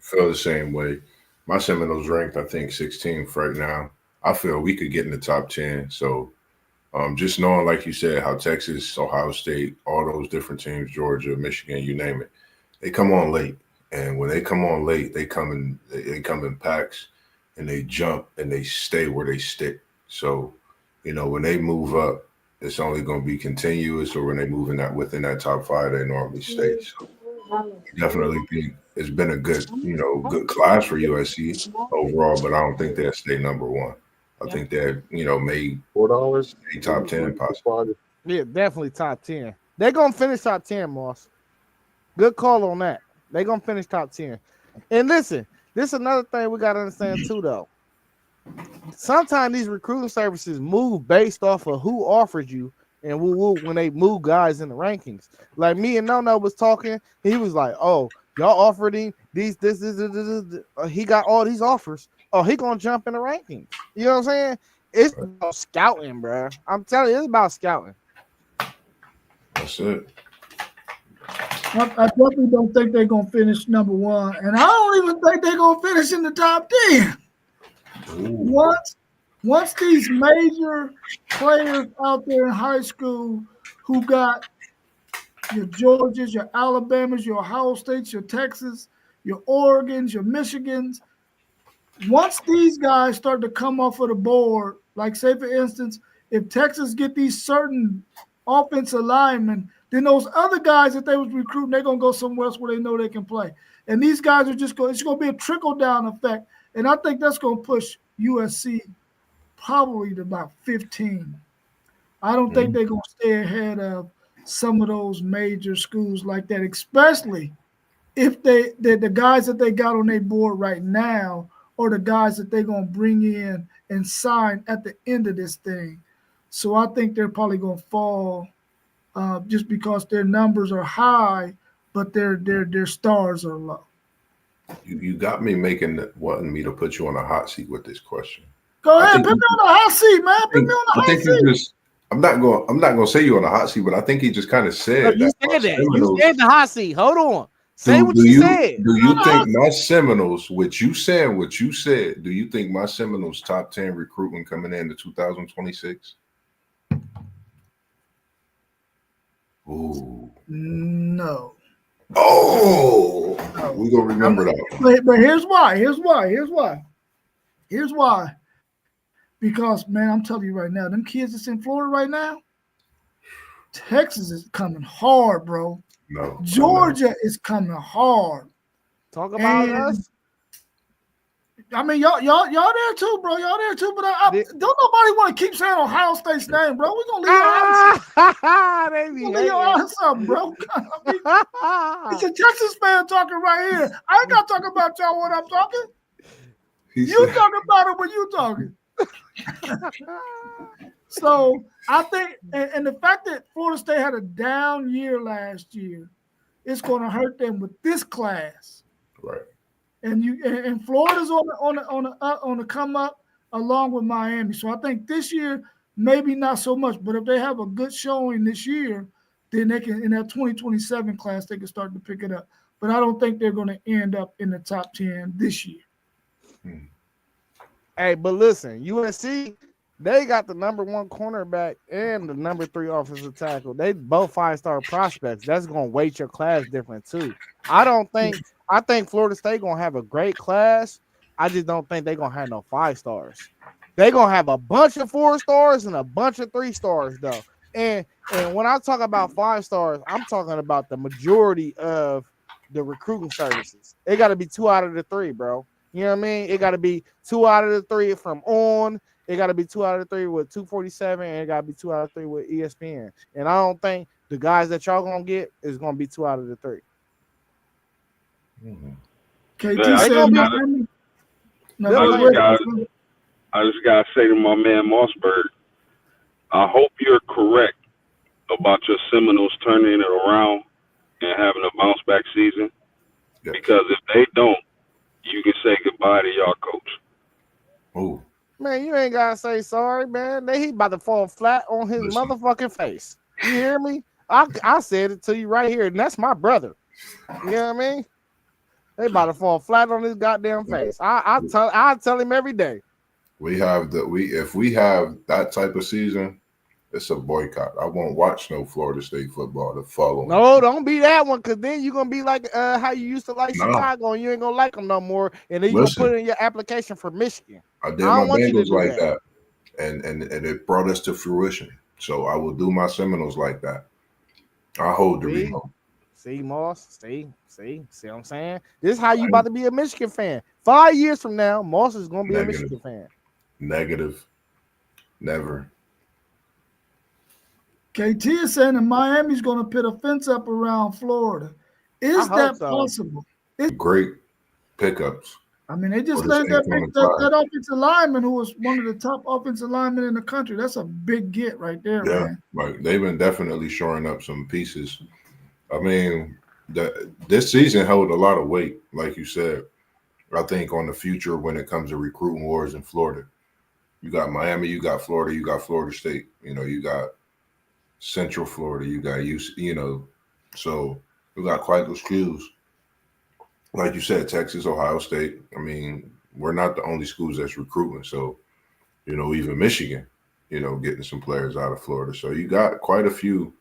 Feel the same way. My Seminoles ranked, I think, 16th right now. I feel we could get in the top 10. So Just knowing, like you said, how Texas, Ohio State, all those different teams, Georgia, Michigan, you name it, they come on late. And when they come on late, they come in packs and they jump and they stay where they stick. So, when they move up, it's only going to be continuous, or when they move within that top 5, they normally stay. So definitely think it's been a good, good class for USC overall, but I don't think they'll stay number 1. I think they're, made $4 top 10 possibly. Yeah, definitely top 10. They're gonna finish top 10, Moss. Good call on that. They're gonna finish top 10. And listen, this is another thing we gotta understand too, though. Sometimes these recruiting services move based off of who offers you and when they move guys in the rankings. Like me and No was talking, he was like, "Oh, y'all offered him this. He got all these offers. Oh, he gonna jump in the rankings." You know what I'm saying? It's about scouting, bro. I'm telling you, it's about scouting. That's it. I definitely don't think they're gonna finish number 1, and I don't even think they're gonna finish in the top 10. Ooh. Once these major players out there in high school who got your Georgias, your Alabamas, your Ohio States, your Texas, your Oregons, your Michigans, once these guys start to come off of the board, like say for instance, if Texas get these certain offensive linemen, then those other guys that they was recruiting, they're gonna go somewhere else where they know they can play. And these guys are just going, it's gonna be a trickle-down effect. And I think that's gonna push USC probably to about 15. I don't think they're gonna stay ahead of some of those major schools like that, especially if the guys that they got on their board right now are the guys that they're gonna bring in and sign at the end of this thing. So I think they're probably gonna fall just because their numbers are high, but their stars are low. You got me wanting me to put you on a hot seat with this question. Go ahead, put me on the hot seat, man. Put me on the hot seat. I'm not gonna say you on the hot seat, but I think he just kind of said You said that. You said the hot seat. Hold on. Say what you said. Do you think my Seminoles, what you said, do you think my Seminoles top 10 recruitment coming into 2026? Ooh. No. Oh, we gonna remember that. But here's why. Because man, I'm telling you right now, them kids that's in Florida right now, Texas is coming hard, bro. No. Georgia is coming hard. Talk about us. I mean, y'all there too, bro. Y'all there too, but don't nobody want to keep saying Ohio State's name, bro. We gonna leave your ass up, bro. It's a Texas fan talking right here. I ain't gotta talk about y'all when I'm talking. You talking about it when you talking. So I think, and the fact that Florida State had a down year last year, it's going to hurt them with this class. Right. And Florida's on the come up along with Miami. So I think this year maybe not so much, but if they have a good showing this year, then they can, in that 2027 class, they can start to pick it up. But I don't think they're going to end up in the top 10 this year. Hey, but listen, USC, they got the number 1 cornerback and the number 3 offensive tackle. They both 5-star prospects. That's going to weight your class different too. I think Florida State going to have a great class. I just don't think they're going to have no 5-stars. They're going to have a bunch of 4-stars and a bunch of 3-stars though. And when I talk about 5-stars, I'm talking about the majority of the recruiting services. It got to be 2 out of the 3, bro. You know what I mean? It got to be 2 out of the 3 from On. It got to be 2 out of the 3 with 247, and it got to be 2 out of the 3 with ESPN. And I don't think the guys that y'all gonna get is gonna be 2 out of the 3. KT I just gotta say to my man Mossberg, I hope you're correct about your Seminoles turning it around and having a bounce back season. Yes. Because if they don't, you can say goodbye to y'all coach. Oh. Man, you ain't gotta say sorry, man. He about to fall flat on his motherfucking face. You hear me? I said it to you right here, and that's my brother. You know what I mean? They about to fall flat on his goddamn face. I tell him every day. If we have that type of season, it's a boycott. I won't watch no Florida State football the following. No, don't be that one, because then you're gonna be like how you used to like No. Chicago, and you ain't gonna like them no more, and then you're gonna put in your application for Michigan. I did I my don't want you to Bengals do like that. and it brought us to fruition. So I will do my Seminoles like that. I hold the See? remote. See, Moss. See what I'm saying? This is how you about to be a Michigan fan. 5 years from now, Moss is gonna be a Michigan fan. Negative. Never. KT is saying that Miami's going to put a fence up around Florida. Is I that hope so. possible? Great pickups. I mean, they just What let is that incoming that offensive lineman, who was one of the top offensive linemen in the country. That's a big get right there, Yeah, man. like they've been definitely shoring up some pieces. I mean, this season held a lot of weight, like you said. I think on the future when it comes to recruiting wars in Florida. You got Miami, you got Florida, you got Florida State. You know, you got Central Florida, you got so we got quite those schools. Like you said, Texas, Ohio State. I mean, we're not the only schools that's recruiting. So, even Michigan, getting some players out of Florida. So you got quite a few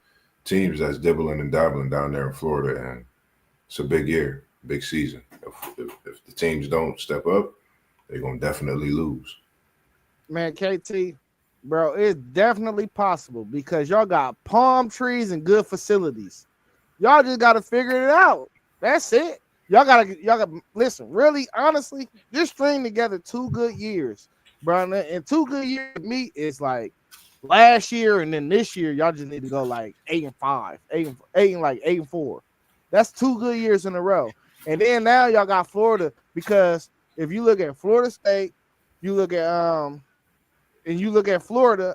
teams that's dibbling and dabbling down there in Florida, and it's a big year, big season. If the teams don't step up, they're gonna definitely lose. Man, KT, bro, it's definitely possible because y'all got palm trees and good facilities. Y'all just gotta figure it out. That's it. Y'all gotta listen. Really, honestly, just string together 2 good years, bro. And 2 good years to me is like last year and then this year. Y'all just need to go like 8-5, 8-4. That's 2 good years in a row. And then now y'all got Florida, because if you look at Florida State, you look at and you look at Florida,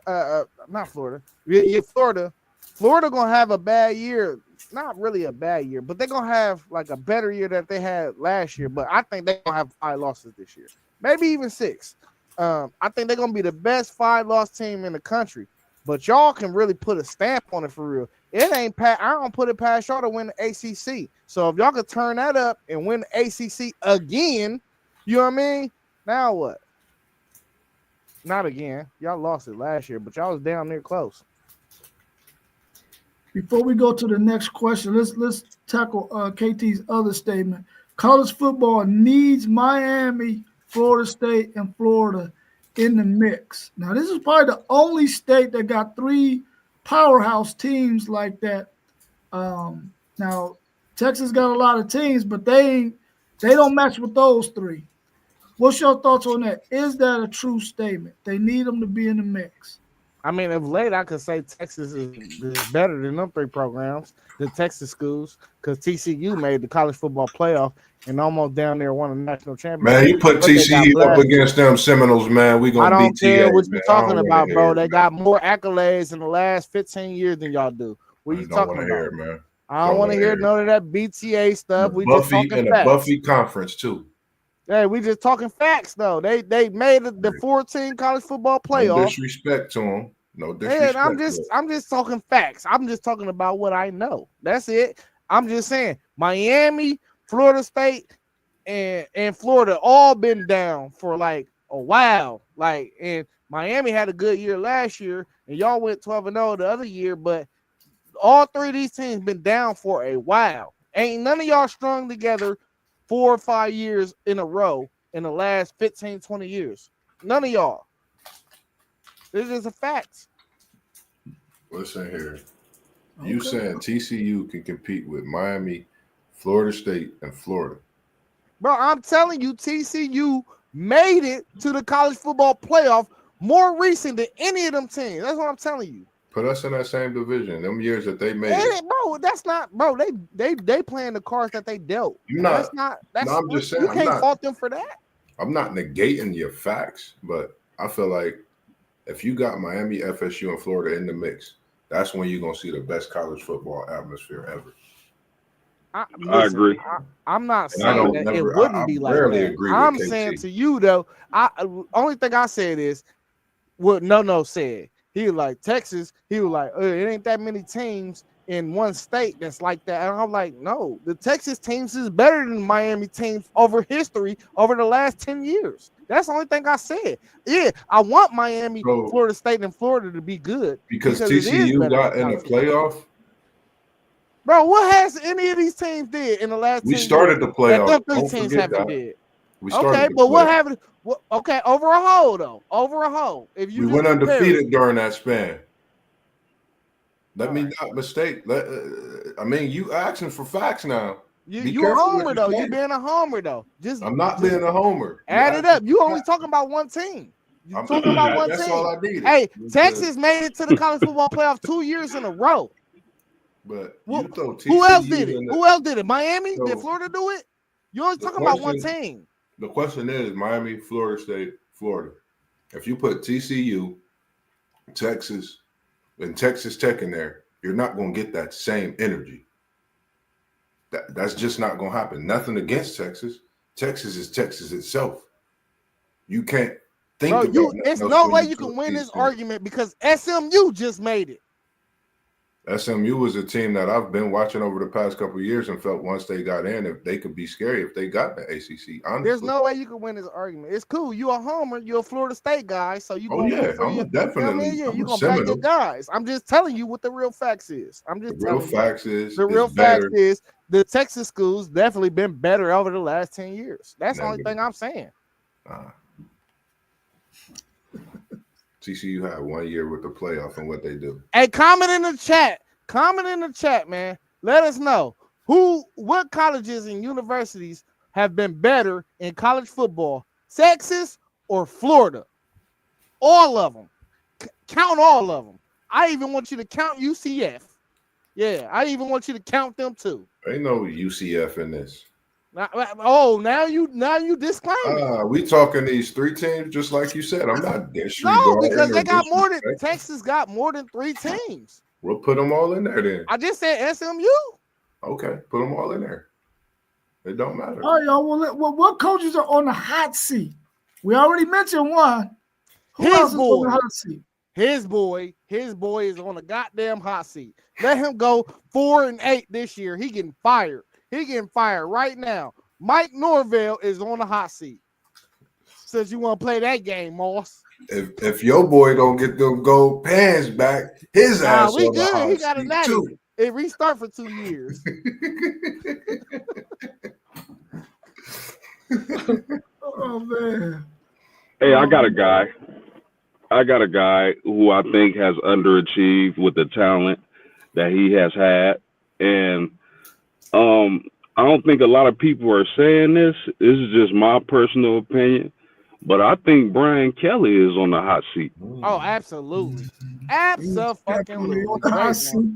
not Florida, Florida gonna have a bad year. Not really a bad year, but they're gonna have like a better year that they had last year. But I think they're gonna have 5 losses this year, maybe even 6. I think they're gonna be the best 5-loss team in the country. But y'all can really put a stamp on it for real. It ain't I don't put it past y'all to win the ACC. So if y'all could turn that up and win the ACC again, you know what I mean? Now what? Not again. Y'all lost it last year, but y'all was down near close. Before we go to the next question, let's tackle KT's other statement. College football needs Miami, Florida State, and Florida in the mix. Now, this is probably the only state that got 3 powerhouse teams like that. Now, Texas got a lot of teams, but they don't match with those 3. What's your thoughts on that? Is that a true statement? They need them to be in the mix. I mean, of late, I could say Texas is better than them 3 programs, the Texas schools, because TCU made the college football playoff and almost down there won a national championship. Man, you put TCU up against them Seminoles, man. We gonna beat TCU. I don't care what you're talking about, bro. They got more accolades in the last 15 years than y'all do. What are you talking about, man? I don't want to hear none of that BTA stuff. We just talking facts. A Buffy conference too. Hey, we just talking facts though. They made the 14 college football playoff. No disrespect to them. No disrespect. And I'm just talking facts. I'm just talking about what I know. That's it. I'm just saying Miami, Florida State, and Florida all been down for like a while. Like, and Miami had a good year last year, and y'all went 12-0 the other year, but all 3 of these teams been down for a while. Ain't none of y'all strung together 4 or 5 years in a row in the last 15, 20 years. None of y'all. This is a fact. Listen here. You saying TCU can compete with Miami, Florida State, and Florida? Bro, I'm telling you, TCU made it to the college football playoff more recent than any of them teams. That's what I'm telling you. Put us in that same division. Them years that they made it. Bro, that's not, bro. They playing the cards that they dealt. I'm just saying. You can't fault them for that. I'm not negating your facts, but I feel like if you got Miami, FSU, and Florida in the mix, that's when you're gonna see the best college football atmosphere ever. I agree. I'm not saying that it wouldn't be like that. I'm saying to you though, only thing I said is what No said. He was like, Texas, he was like, it ain't that many teams in one state that's like that. And I'm like, no, the Texas teams is better than Miami teams over history over the last 10 years. That's the only thing I said. Yeah, I want Miami, So- Florida State, and Florida to be good. Because it is TCU better got than in the college. playoff. Bro, what has any of these teams did in the last 10 We started years the playoff. that them 3 Don't teams forget haven't that. did? We started Okay, the but what playoff. happened? Okay, over a whole though. Over a whole. If you We just went compare it, undefeated during that span. Let All me right. not mistake. I mean, you asking for facts now. Be you a careful what homer you though. say. You being a homer though. Just I'm not just being a homer. You add it asking up. You for only facts. talking about one team. You I'm- talking about one that's team. all I needed. Hey, Was Texas made it to the college football playoff 2 years in a row. But Who- you throw TCU Who else did it? in the- Who else did it? Miami? So, Did Florida do it? You only the talking about one question- team. The question is Miami, Florida State, Florida. If you put TCU, Texas, and Texas Tech in there, you're not going to get that same energy. That's just not going to happen. Nothing against Texas. Texas is Texas itself. You can't think Bro, about nothing it's else no when way you you talk can win this these argument because SMU just made it. SMU was a team that I've been watching over the past couple of years and felt once they got in, if they could be scary if they got the ACC. Honestly. There's no way you can win this argument. It's cool. You a homer. You're a Florida State guy, so you. Oh gonna yeah, root for I'm your- definitely. Yeah, I'm you a gonna back your Seminole. guys. I'm just telling you what the real facts is. I'm The just real telling you. facts is The real it's fact better. is the Texas schools definitely been better over the last 10 years. That's the only Never. thing I'm saying. TCU had 1 year with the playoff and what they do. Hey, comment in the chat. Comment in the chat, man. Let us know what colleges and universities have been better in college football, Texas or Florida. All of them. Count all of them. I even want you to count UCF. Yeah, I even want you to count them too. Ain't no UCF in this. Now you disclaiming. We talking these 3 teams just like you said. I'm not disregarding. No, because they or got more than disrespecting. Texas got more than 3 teams. We'll put them all in there then. I just said SMU. Okay, put them all in there. It don't matter. All right, y'all. Well, what coaches are on the hot seat? We already mentioned one. Who His else is on boy. the hot seat? His boy is on the goddamn hot seat. Let him go 4-8 this year. He getting fired. He getting fired right now. Mike Norvell is on the hot seat. Since you want to play that game, Moss. If your boy don't get them gold pants back, his ass We on the good. hot He got a seat, natty. too. It restart for 2 years. Oh man. Hey, I got a guy who I think has underachieved with the talent that he has had. And I don't think a lot of people are saying this. This is just my personal opinion. But I think Brian Kelly is on the hot seat. Oh, absolutely. He's definitely Absolutely. on the hot seat.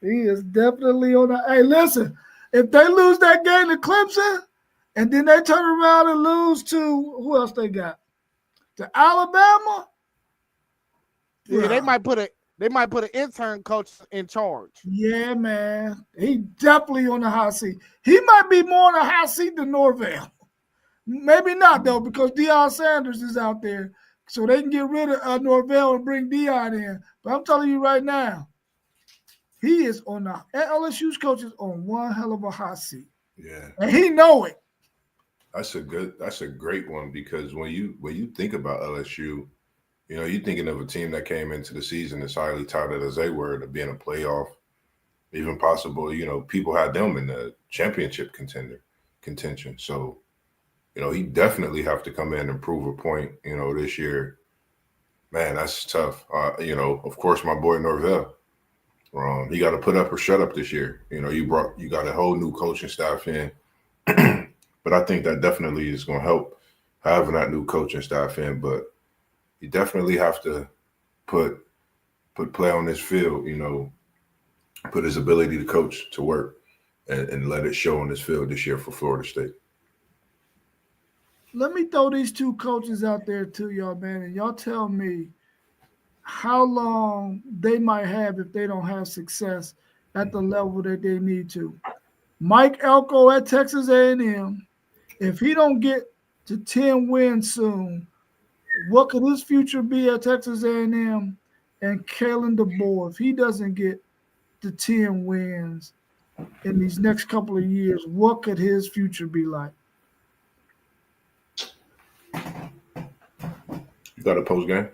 He is definitely on the. Hey, listen, if they lose that game to Clemson, and then they turn around and lose to who else they got? To Alabama. Yeah, they might put an intern coach in charge. Yeah, man. He definitely on the hot seat. He might be more on the hot seat than Norvell. Maybe not, though, because Deion Sanders is out there. So they can get rid of Norvell and bring Deion in. But I'm telling you right now, he is on the LSU's coach is on one hell of a hot seat. Yeah. And he know it. That's a great one because when you think about LSU, you know, you're thinking of a team that came into the season as highly touted as they were to be in a playoff, even possible, you know, people had them in the championship contention. So, you know, he definitely have to come in and prove a point, you know, this year. Man, that's tough. You know, of course, my boy Norvell. He got to put up or shut up this year. You know, you got a whole new coaching staff in. But I think that definitely is going to help having that new coaching staff in. But you definitely have to put play on this field, you know, put his ability to coach to work and let it show on this field this year for Florida State. Let me throw these 2 coaches out there to y'all, man, and y'all tell me how long they might have if they don't have success at the level that they need to. Mike Elko at Texas A&M, if he don't get to 10 wins soon, what could his future be at Texas A&M? and Kalen DeBoer, if he doesn't get the 10 wins in these next couple of years, what could his future be like? You got a post game?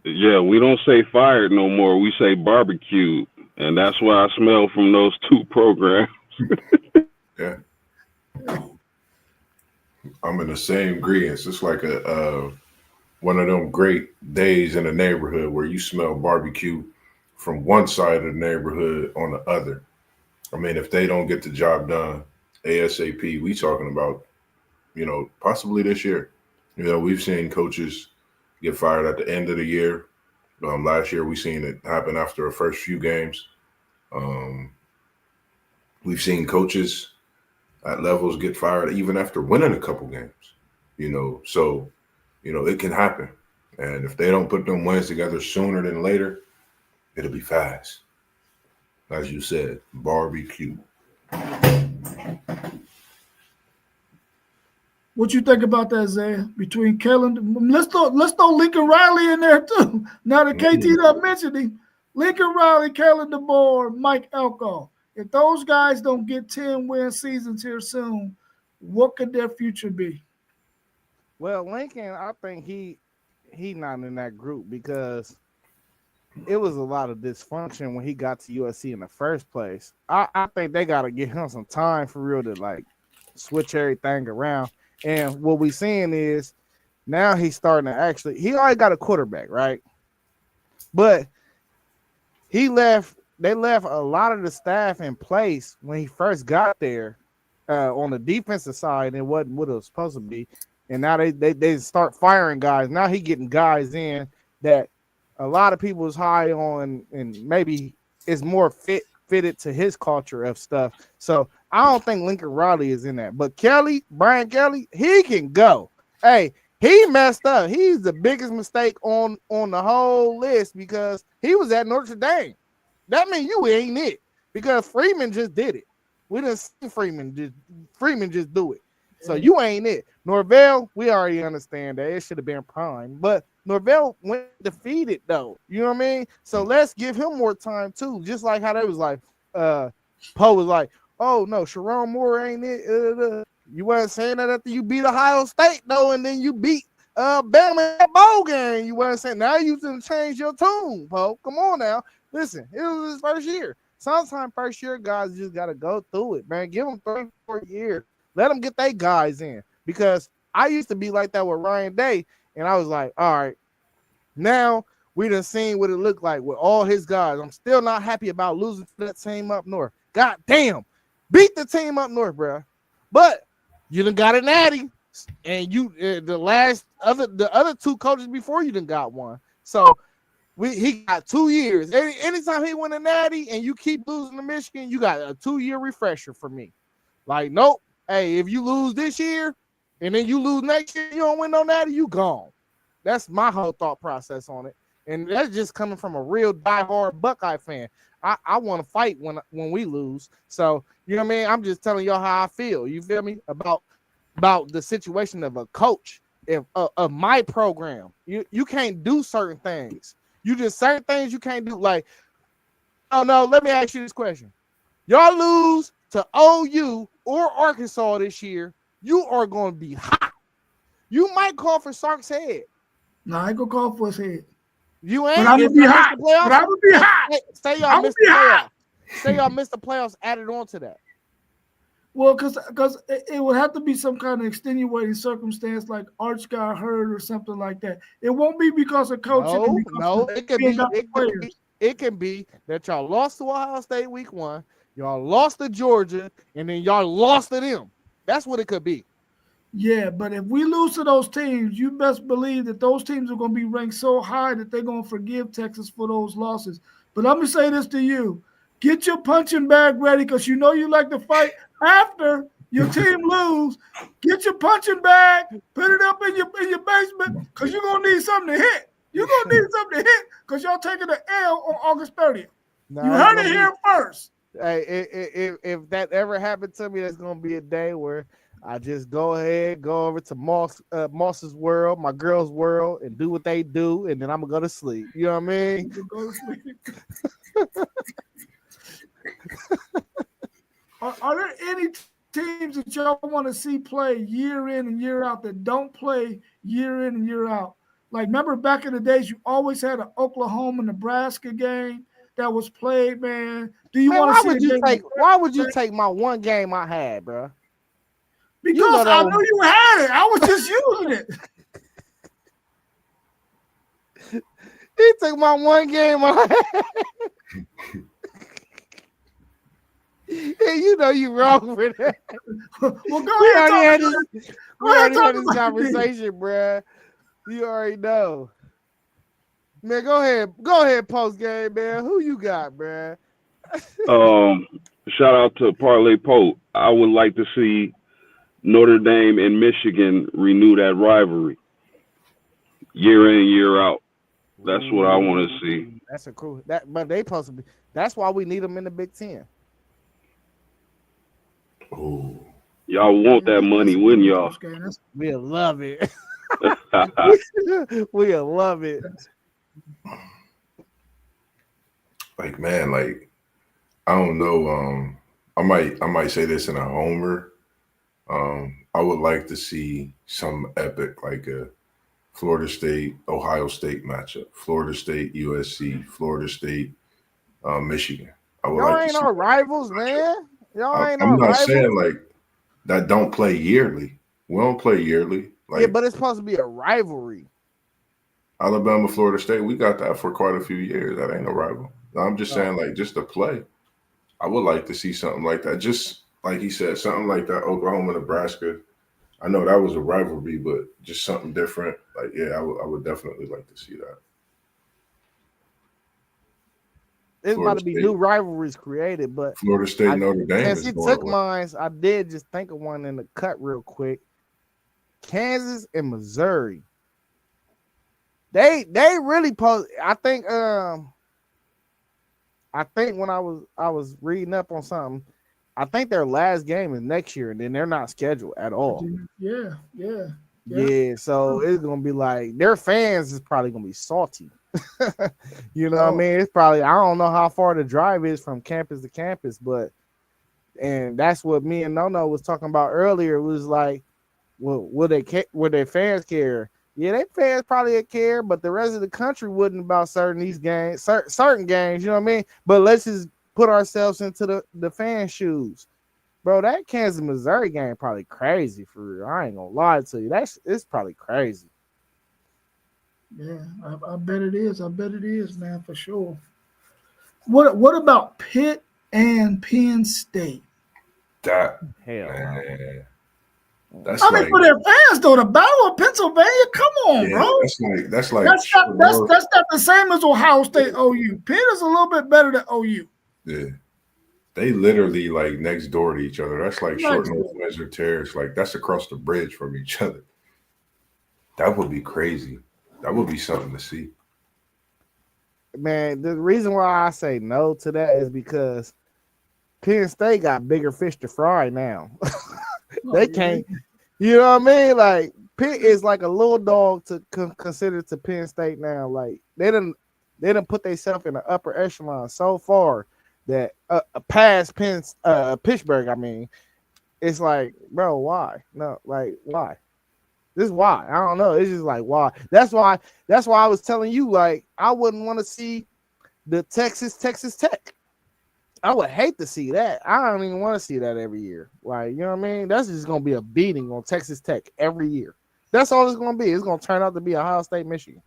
Yeah, we don't say fired no more. We say barbecued, and that's what I smell from those two programs. Yeah. I'm in the same agreement. It's like a one of them great days in the neighborhood where you smell barbecue from one side of the neighborhood on the other. I mean, if they don't get the job done ASAP, we talking about, possibly this year. We've seen coaches get fired at the end of the year. Last year, we seen it happen after the first few games. We've seen coaches at levels get fired even after winning a couple games. So it can happen. And if they don't put them wins together sooner than later, it'll be fast. As you said, barbecue. What you think about that, Zay? Between Kellen, let's throw Lincoln Riley in there too. Now that KT done mentioned him, Lincoln Riley, Kellen DeBoer, Mike Elko. If those guys don't get 10-win seasons here soon, what could their future be? Well, Lincoln, I think he not in that group because it was a lot of dysfunction when he got to USC in the first place. I think they got to give him some time for real to like switch everything around. And what we're seeing is now he's starting to he already got a quarterback, right? But they left a lot of the staff in place when he first got there on the defensive side, and it wasn't what it was supposed to be. And now they start firing guys. Now he getting guys in that a lot of people was high on, and maybe it's more fitted to his culture of stuff. So I don't think Lincoln Riley is in that. But Brian Kelly, he can go. Hey, he messed up. He's the biggest mistake on the whole list because he was at Notre Dame. That means you ain't it because Freeman just did it. We didn't see Freeman just do it. So you ain't it. Norvell, we already understand that it should have been prime, but Norvell went defeated though. You know what I mean? So let's give him more time too. Just like how they was like, Poe was like, oh no, Sharon Moore ain't it. You wasn't saying that after you beat Ohio State though, and then you beat Bama in that bowl game. You wasn't saying now you can change your tune, Poe. Come on now. Listen, it was his first year. Sometimes first year guys just gotta go through it, man. Give them 3-4 years. Let them get their guys in. Because I used to be like that with Ryan Day, and I was like, all right, now we done seen what it looked like with all his guys. I'm still not happy about losing to that team up north. God damn, beat the team up north, bro. But you done got a natty, and you the other two coaches before you done got one. So he got 2 years. Anytime he win a natty and you keep losing to Michigan, you got a 2-year refresher for me. Like, nope. Hey, if you lose this year and then you lose next year, you don't win no natty, you gone. That's my whole thought process on it. And that's just coming from a real diehard Buckeye fan. I want to fight when we lose. So, you know what I mean? I'm just telling y'all how I feel. You feel me? About the situation of a coach of my program. You can't do certain things. Certain things you can't do. Like, oh no, let me ask you this question. Y'all lose to OU or Arkansas this year, you are going to be hot. You might call for Sark's head. No, I ain't going to call for his head. You ain't. But I'm going to be hot. But I'm going to be hot. Say y'all missed the playoffs. Say y'all missed the playoffs added on to that. Well, because it would have to be some kind of extenuating circumstance like Arch got hurt or something like that. It won't be because of coaching. No, it can be that y'all lost to Ohio State week 1. Y'all lost to Georgia, and then y'all lost to them. That's what it could be. Yeah, but if we lose to those teams, you best believe that those teams are going to be ranked so high that they're going to forgive Texas for those losses. But let me say this to you. Get your punching bag ready because you know you like to fight after your team lose. Get your punching bag, put it up in your basement because you're going to need something to hit. You're going to need something to hit because y'all taking the L on August 30th. You heard it here first. Hey, if that ever happened to me, that's gonna be a day where I just go over to Moss's world, my girl's world, and do what they do, and then I'm gonna go to sleep. You know what I mean? Go to sleep. Are there any teams that y'all want to see play year in and year out that don't play year in and year out? Like, remember back in the days, you always had an Oklahoma-Nebraska game that was played, man. Do you want to see? Why would you take my one game I had, bro? Because I knew you had it. I was just using it. He took my one game I had. Hey, you know you wrong for that. Well, go ahead. We already had this conversation, bro. You already know. Man, go ahead, post game, man. Who you got, bro? Shout out to Parlay Pope. I would like to see Notre Dame and Michigan renew that rivalry year in, year out. That's what I want to see. That's a cool. But they supposed to be. That's why we need them in the Big Ten. Oh, y'all want that money, wouldn't y'all? We'll love it. We'll love it. Like, man, like, I don't know. I might say this in a homer. I would like to see some epic, like a Florida State, Ohio State matchup, Florida State, USC, Florida State, Michigan. Y'all ain't our rivals, man. Y'all ain't I'm our not rivals. saying like that don't play yearly. We don't play yearly. Like, yeah, but it's supposed to be a rivalry. Alabama, Florida State, we got that for quite a few years. That ain't a rival. I'm just saying, like, just to play. I would like to see something like that. Just like he said, something like that, Oklahoma, Nebraska. I know that was a rivalry, but just something different. Like, yeah, I would definitely like to see that. There's about to be new rivalries created, but Florida State, Notre Dame. Since he took mine, I did just think of one in the cut real quick. Kansas and Missouri. They really post. I think when I was reading up on something, I think their last game is next year, and then they're not scheduled at all. Yeah. So it's gonna be like their fans is probably gonna be salty. You know what I mean? It's probably, I don't know how far the drive is from campus to campus, and that's what me and Nono was talking about earlier. It was like, well, would their fans care? Yeah, they fans probably care, but the rest of the country wouldn't about certain games. You know what I mean? But let's just put ourselves into the fan shoes, bro. That Kansas Missouri game probably crazy for real. I ain't gonna lie to you. It's probably crazy. Yeah, I bet it is. I bet it is, man, for sure. What about Pitt and Penn State? That hell, man. For their fans though, the Battle of Pennsylvania. Come on, bro. That's not the same as Ohio State OU. Penn is a little bit better than OU. Yeah, they literally like next door to each other. That's like Short North Windsor Terrace. Like that's across the bridge from each other. That would be crazy. That would be something to see. Man, the reason why I say no to that is because Penn State got bigger fish to fry now. They can't, you know what I mean? Like Pitt is like a little dog to consider to Penn State now. Like they done put themselves in the upper echelon so far that past Pittsburgh. I mean, it's like, bro, why? No, like why? This is why. I don't know. It's just like why. That's why I was telling you, like, I wouldn't want to see the Texas Tech. I would hate to see that. I don't even want to see that every year. Like, you know what I mean? That's just gonna be a beating on Texas Tech every year. That's all it's gonna be. It's gonna turn out to be Ohio State, Michigan.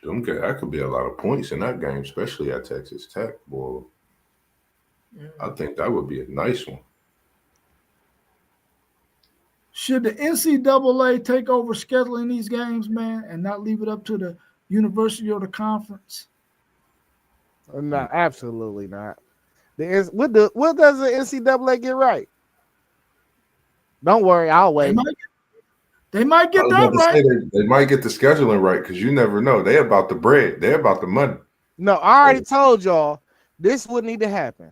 Okay, that could be a lot of points in that game, especially at Texas Tech, boy. Yeah. I think that would be a nice one. Should the NCAA take over scheduling these games, man, and not leave it up to the university or the conference? No, absolutely not. What does the NCAA get right? Don't worry, I'll wait. They might get that right. They might get the scheduling right because you never know. They're about the bread. They're about the money. No, I already told y'all this would need to happen.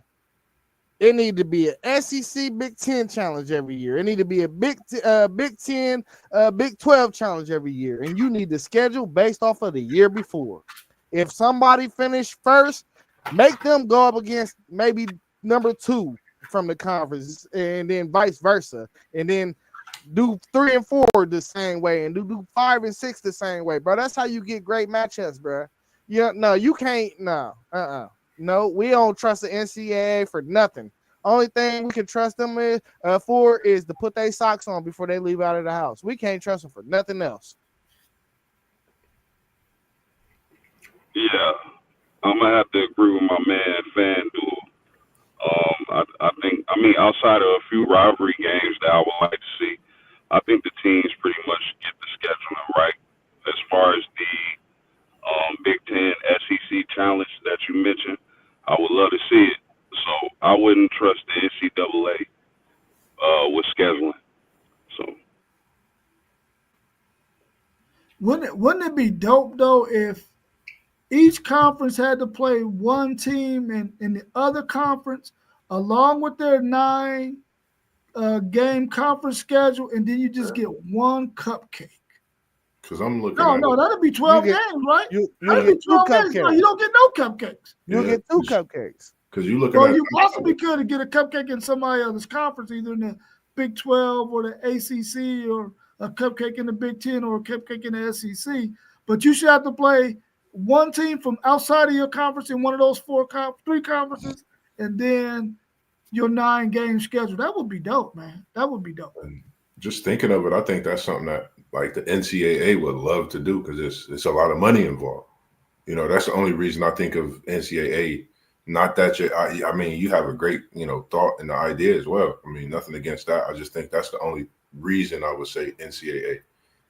It need to be an SEC Big Ten challenge every year. It need to be a Big Ten, Big 12 challenge every year. And you need to schedule based off of the year before. If somebody finished first, make them go up against maybe number 2 from the conference, and then vice versa. And then do 3 and 4 the same way, and do 5 and 6 the same way, bro. That's how you get great matchups, bro. Yeah, no, you can't. No, no, we don't trust the NCAA for nothing. Only thing we can trust them for is to put their socks on before they leave out of the house. We can't trust them for nothing else. Yeah, I'm gonna have to agree with my man FanDuel. I think, outside of a few rivalry games that I would like to see, I think the teams pretty much get the scheduling right as far as the Big Ten SEC challenge that you mentioned. I would love to see it. So I wouldn't trust the NCAA with scheduling. So Wouldn't it be dope though if each conference had to play one team in the other conference along with their 9 game conference schedule, and then you just get one cupcake? Because I'm looking No, that'd be 12 games, right? That'd be 12 games. No, you don't get no cupcakes. You'll get 2 cupcakes. Because you looking Well, you possibly could get a cupcake in somebody else's conference, either in the Big 12 or the ACC, or a cupcake in the Big 10 or a cupcake in the SEC. But you should have to play one team from outside of your conference in one of those 3 conferences, and then your 9 game schedule. That would be dope, man. That would be dope. just thinking of it, I think that's something that like the NCAA would love to do because it's a lot of money involved. You know, that's the only reason I think of NCAA. Not that I mean, you have a great, thought and the idea as well. I mean, nothing against that. I just think that's the only reason I would say NCAA.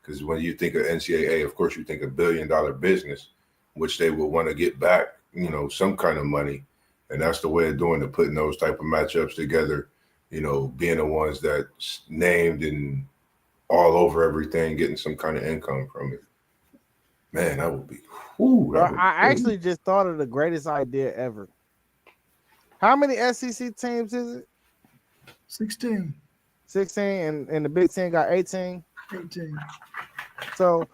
Because when you think of NCAA, of course, you think of $1 billion business, which they will want to get back, some kind of money. And that's the way of doing it, putting those type of matchups together, being the ones that's named and all over everything, getting some kind of income from it. Man, that would be. I actually just thought of the greatest idea ever. How many SEC teams is it? 16. 16, and the Big Ten got 18. 18. So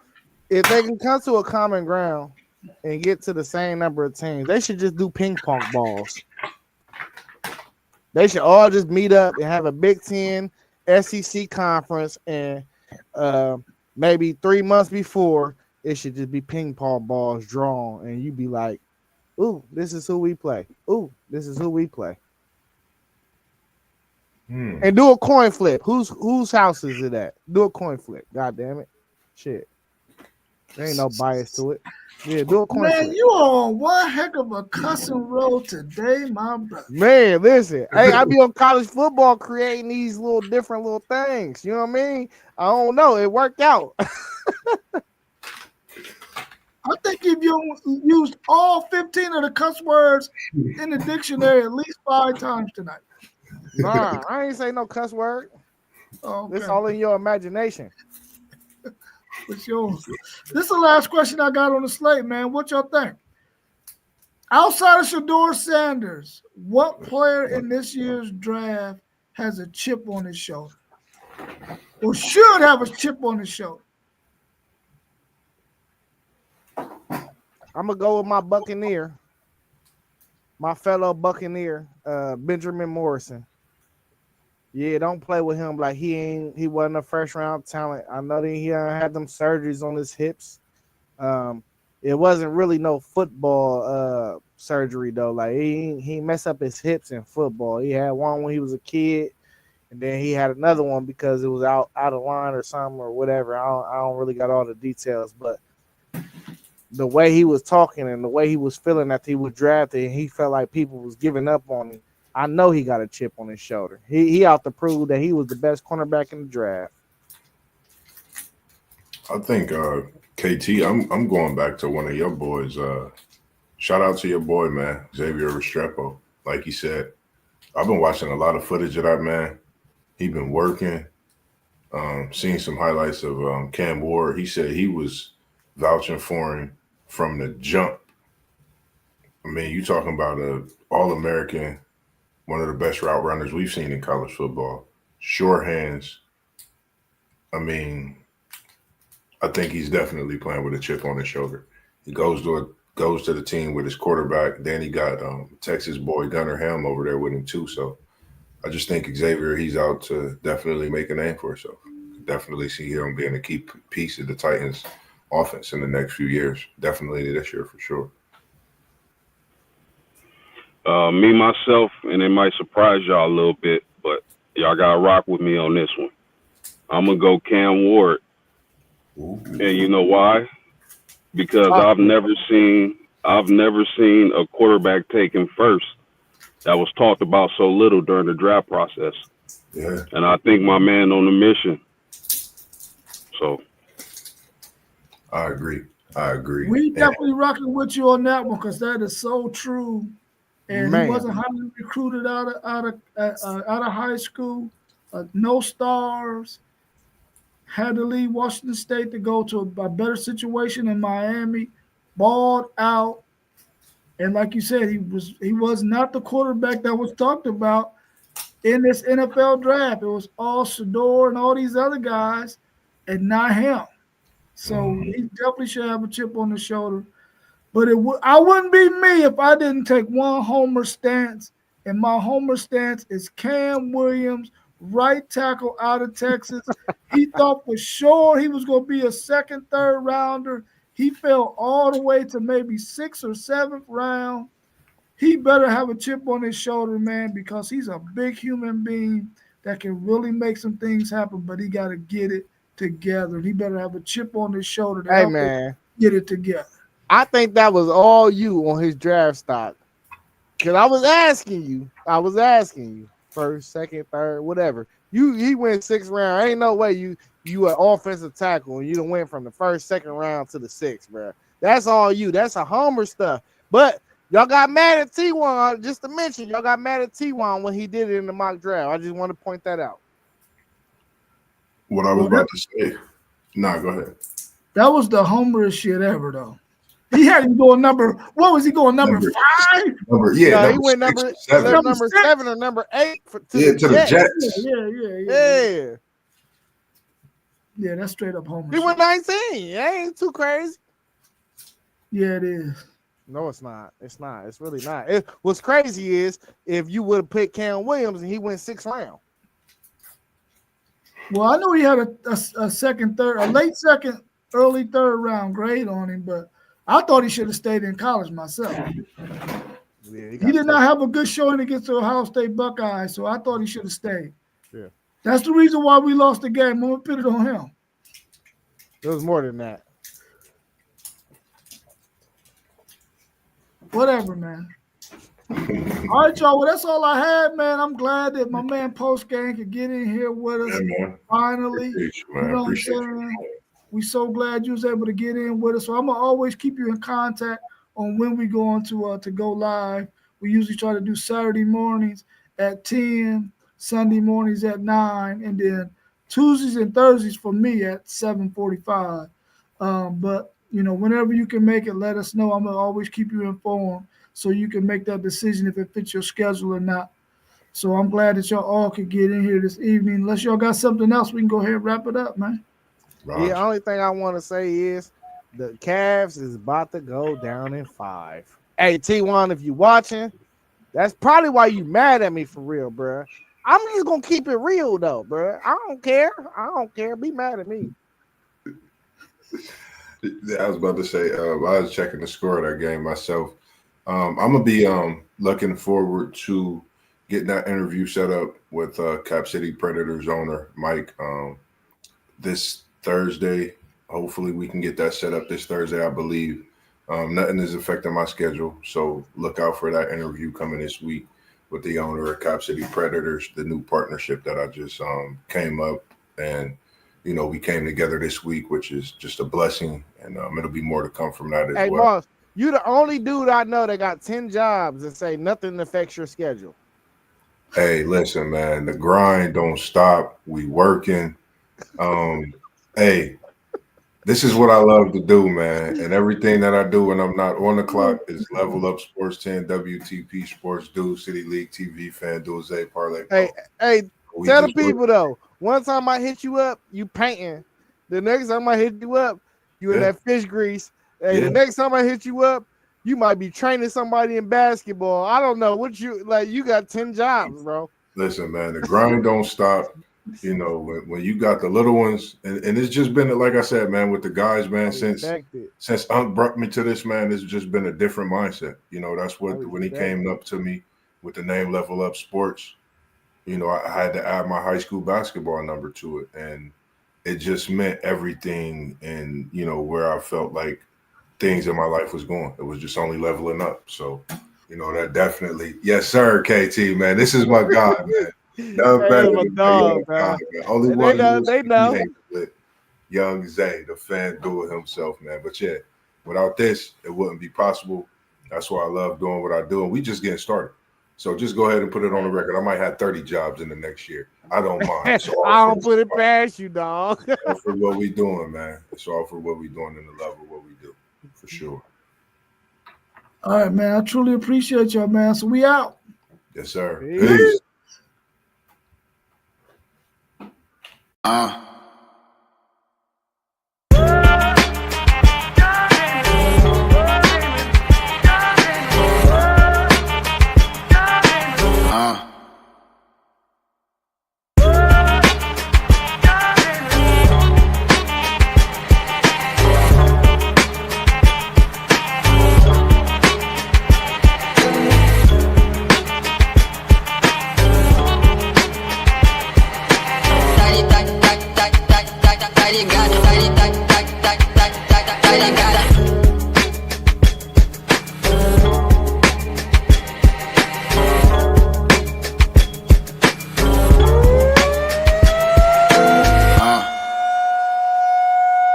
if they can come to a common ground and get to the same number of teams, they should just do ping pong balls. They should all just meet up and have a Big Ten SEC conference, and maybe 3 months before, it should just be ping pong balls drawn, and you be like, ooh, this is who we play. Ooh, this is who we play. And do a coin flip. Whose house is it at? Do a coin flip. God damn it. Shit. There ain't no bias to it. Yeah, do a coin flip. Man, you on one heck of a cussing road today, my brother. Man, listen. Hey, I be on college football creating these little different little things. You know what I mean? I don't know. It worked out. I think if you used all 15 of the cuss words in the dictionary at least 5 times tonight. Nah, I ain't say no cuss word. Oh, okay. It's all in your imagination. It's yours. This is the last question I got on the slate, man. What y'all think? Outside of Shedeur Sanders, what player in this year's draft has a chip on his shoulder? Or should have a chip on his shoulder? I'm going to go with my Buccaneer. My fellow Buccaneer, Benjamin Morrison. Yeah, don't play with him like he wasn't a first round talent. I know that he had them surgeries on his hips. It wasn't really no football surgery though. Like he messed up his hips in football. He had one when he was a kid, and then he had another one because it was out of line or something or whatever. I don't really got all the details, but the way he was talking and the way he was feeling after he was drafted, and he felt like people was giving up on him. I know he got a chip on his shoulder. He out to prove that he was the best cornerback in the draft. I think KT, I'm going back to one of your boys. Shout out to your boy, man, Xavier Restrepo. Like he said, I've been watching a lot of footage of that man. He been working. Seeing some highlights of Cam Ward. He said he was vouching for him from the jump. I mean, you talking about a All-American, one of the best route runners we've seen in college football. Sure hands. I mean, I think he's definitely playing with a chip on his shoulder. He goes to the team with his quarterback. Then he got Texas boy Gunnar Helm over there with him too. So I just think Xavier, he's out to definitely make a name for himself. Definitely see him being a key piece of the Titans offense in the next few years. Definitely this year for sure. Me, myself, and it might surprise y'all a little bit, but y'all got to rock with me on this one. I'm going to go Cam Ward. Ooh. And you know why? Because I've never seen a quarterback taken first that was talked about so little during the draft process. Yeah. And I think my man on the mission. So I agree. We definitely rocking with you on that one because that is so true. And he wasn't highly recruited out of high school. No stars. Had to leave Washington State to go to a better situation in Miami. Balled out. And like you said, he was not the quarterback that was talked about in this NFL draft. It was all Shedeur and all these other guys, and not him. So he definitely should have a chip on his shoulder. But I wouldn't be me if I didn't take one homer stance, and my homer stance is Cam Williams, right tackle out of Texas. He thought for sure he was going to be a second, third rounder. He fell all the way to maybe 6th or 7th round. He better have a chip on his shoulder, man, because he's a big human being that can really make some things happen, but he got to get it together. He better have a chip on his shoulder to help him get it together. I think that was all you on his draft stock. Because I was asking you, first, second, third, whatever. He went 6th round. Ain't no way you an offensive tackle and you done went from the 1st, 2nd round to the 6th, bro. That's all you. That's a homer stuff. But y'all got mad at T1, just to mention, y'all got mad at T1 when he did it in the mock draft. I just want to point that out. What I was about to say. Nah, go ahead. That was the homerest shit ever, though. He had him going what was he going, number 5? He went number 7 or number 8 to the Jets. Yeah. Yeah, that's straight up homer. He went 19. It ain't too crazy. Yeah, it is. No, it's not. It's not. It's really not. What's crazy is if you would have picked Cam Williams and he went 6th round. Well, I know he had a second, third, a late second, early third round grade on him, but I thought he should have stayed in college myself. Yeah, he did not have a good showing against the Ohio State Buckeyes, so I thought he should have stayed. Yeah. That's the reason why we lost the game. I'm going to put it on him. It was more than that. Whatever, man. All right, y'all. Well, that's all I had, man. I'm glad that my man Postgame could get in here with us finally. You know what I'm saying? We so glad you was able to get in with us. So I'm gonna always keep you in contact on when we go on to go live. We usually try to do Saturday mornings at 10, Sunday mornings at 9, and then Tuesdays and Thursdays for me at 7:45. But whenever you can make it, let us know. I'm gonna always keep you informed so you can make that decision if it fits your schedule or not. So I'm glad that y'all all could get in here this evening. Unless y'all got something else, we can go ahead and wrap it up, man. The only thing I want to say is the Cavs is about to go down in 5. Hey, T1, if you watching, that's probably why you mad at me for real, bro. I'm just going to keep it real, though, bro. I don't care. Be mad at me. I was about to say, I was checking the score of that game myself. I'm going to be looking forward to getting that interview set up with Cap City Predators owner, Mike, this Thursday. Hopefully we can get that set up this Thursday, I believe. Nothing is affecting my schedule, so look out for that interview coming this week with the owner of Cap City Predators, the new partnership that I just came up, and we came together this week, which is just a blessing, and it'll be more to come from that as well. Hey, Boss, you the only dude I know that got 10 jobs and say nothing affects your schedule. Hey, listen, man, the grind don't stop. We working. Hey, This is what I love to do, man. And everything that I do when I'm not on the clock is Level Up Sports 10, WTP Sports, Do City League TV, FanDuel, Zay Parlay. Hey, We tell the just work. people though. One time I hit you up, you painting. The next time I hit you up, you in Yeah. that fish grease. Hey, Yeah. the next time I hit you up, you might be training somebody in basketball. I don't know what you like. You got 10 jobs, bro. Listen, man, the grind don't stop. You know, when you got the little ones, and it's just been, like I said, man, with the guys, man, since Unc brought me to this, man, it's just been a different mindset. You know, that's what when he came up to me with the name Level Up Sports, you know, I had to add my high school basketball number to it, and it just meant everything. And you know, where I felt like things in my life was going, it was just only leveling up. So, you know, that definitely, yes, sir, KT, man, this is my God, man. None better than my young God, man. Only one They know. with young Zay, the FanDuel himself, man. But yeah, without this, it wouldn't be possible. That's why I love doing what I do, and we just getting started. So just go ahead and put it on the record. I might have 30 jobs in the next year. I don't mind. I don't put it past you, dog. It's all for what we doing, man. It's all for what we doing in the level of what we do, for sure. All right, man. I truly appreciate y'all, man. So we out. Yes, sir. Peace. Peace.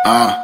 Uh.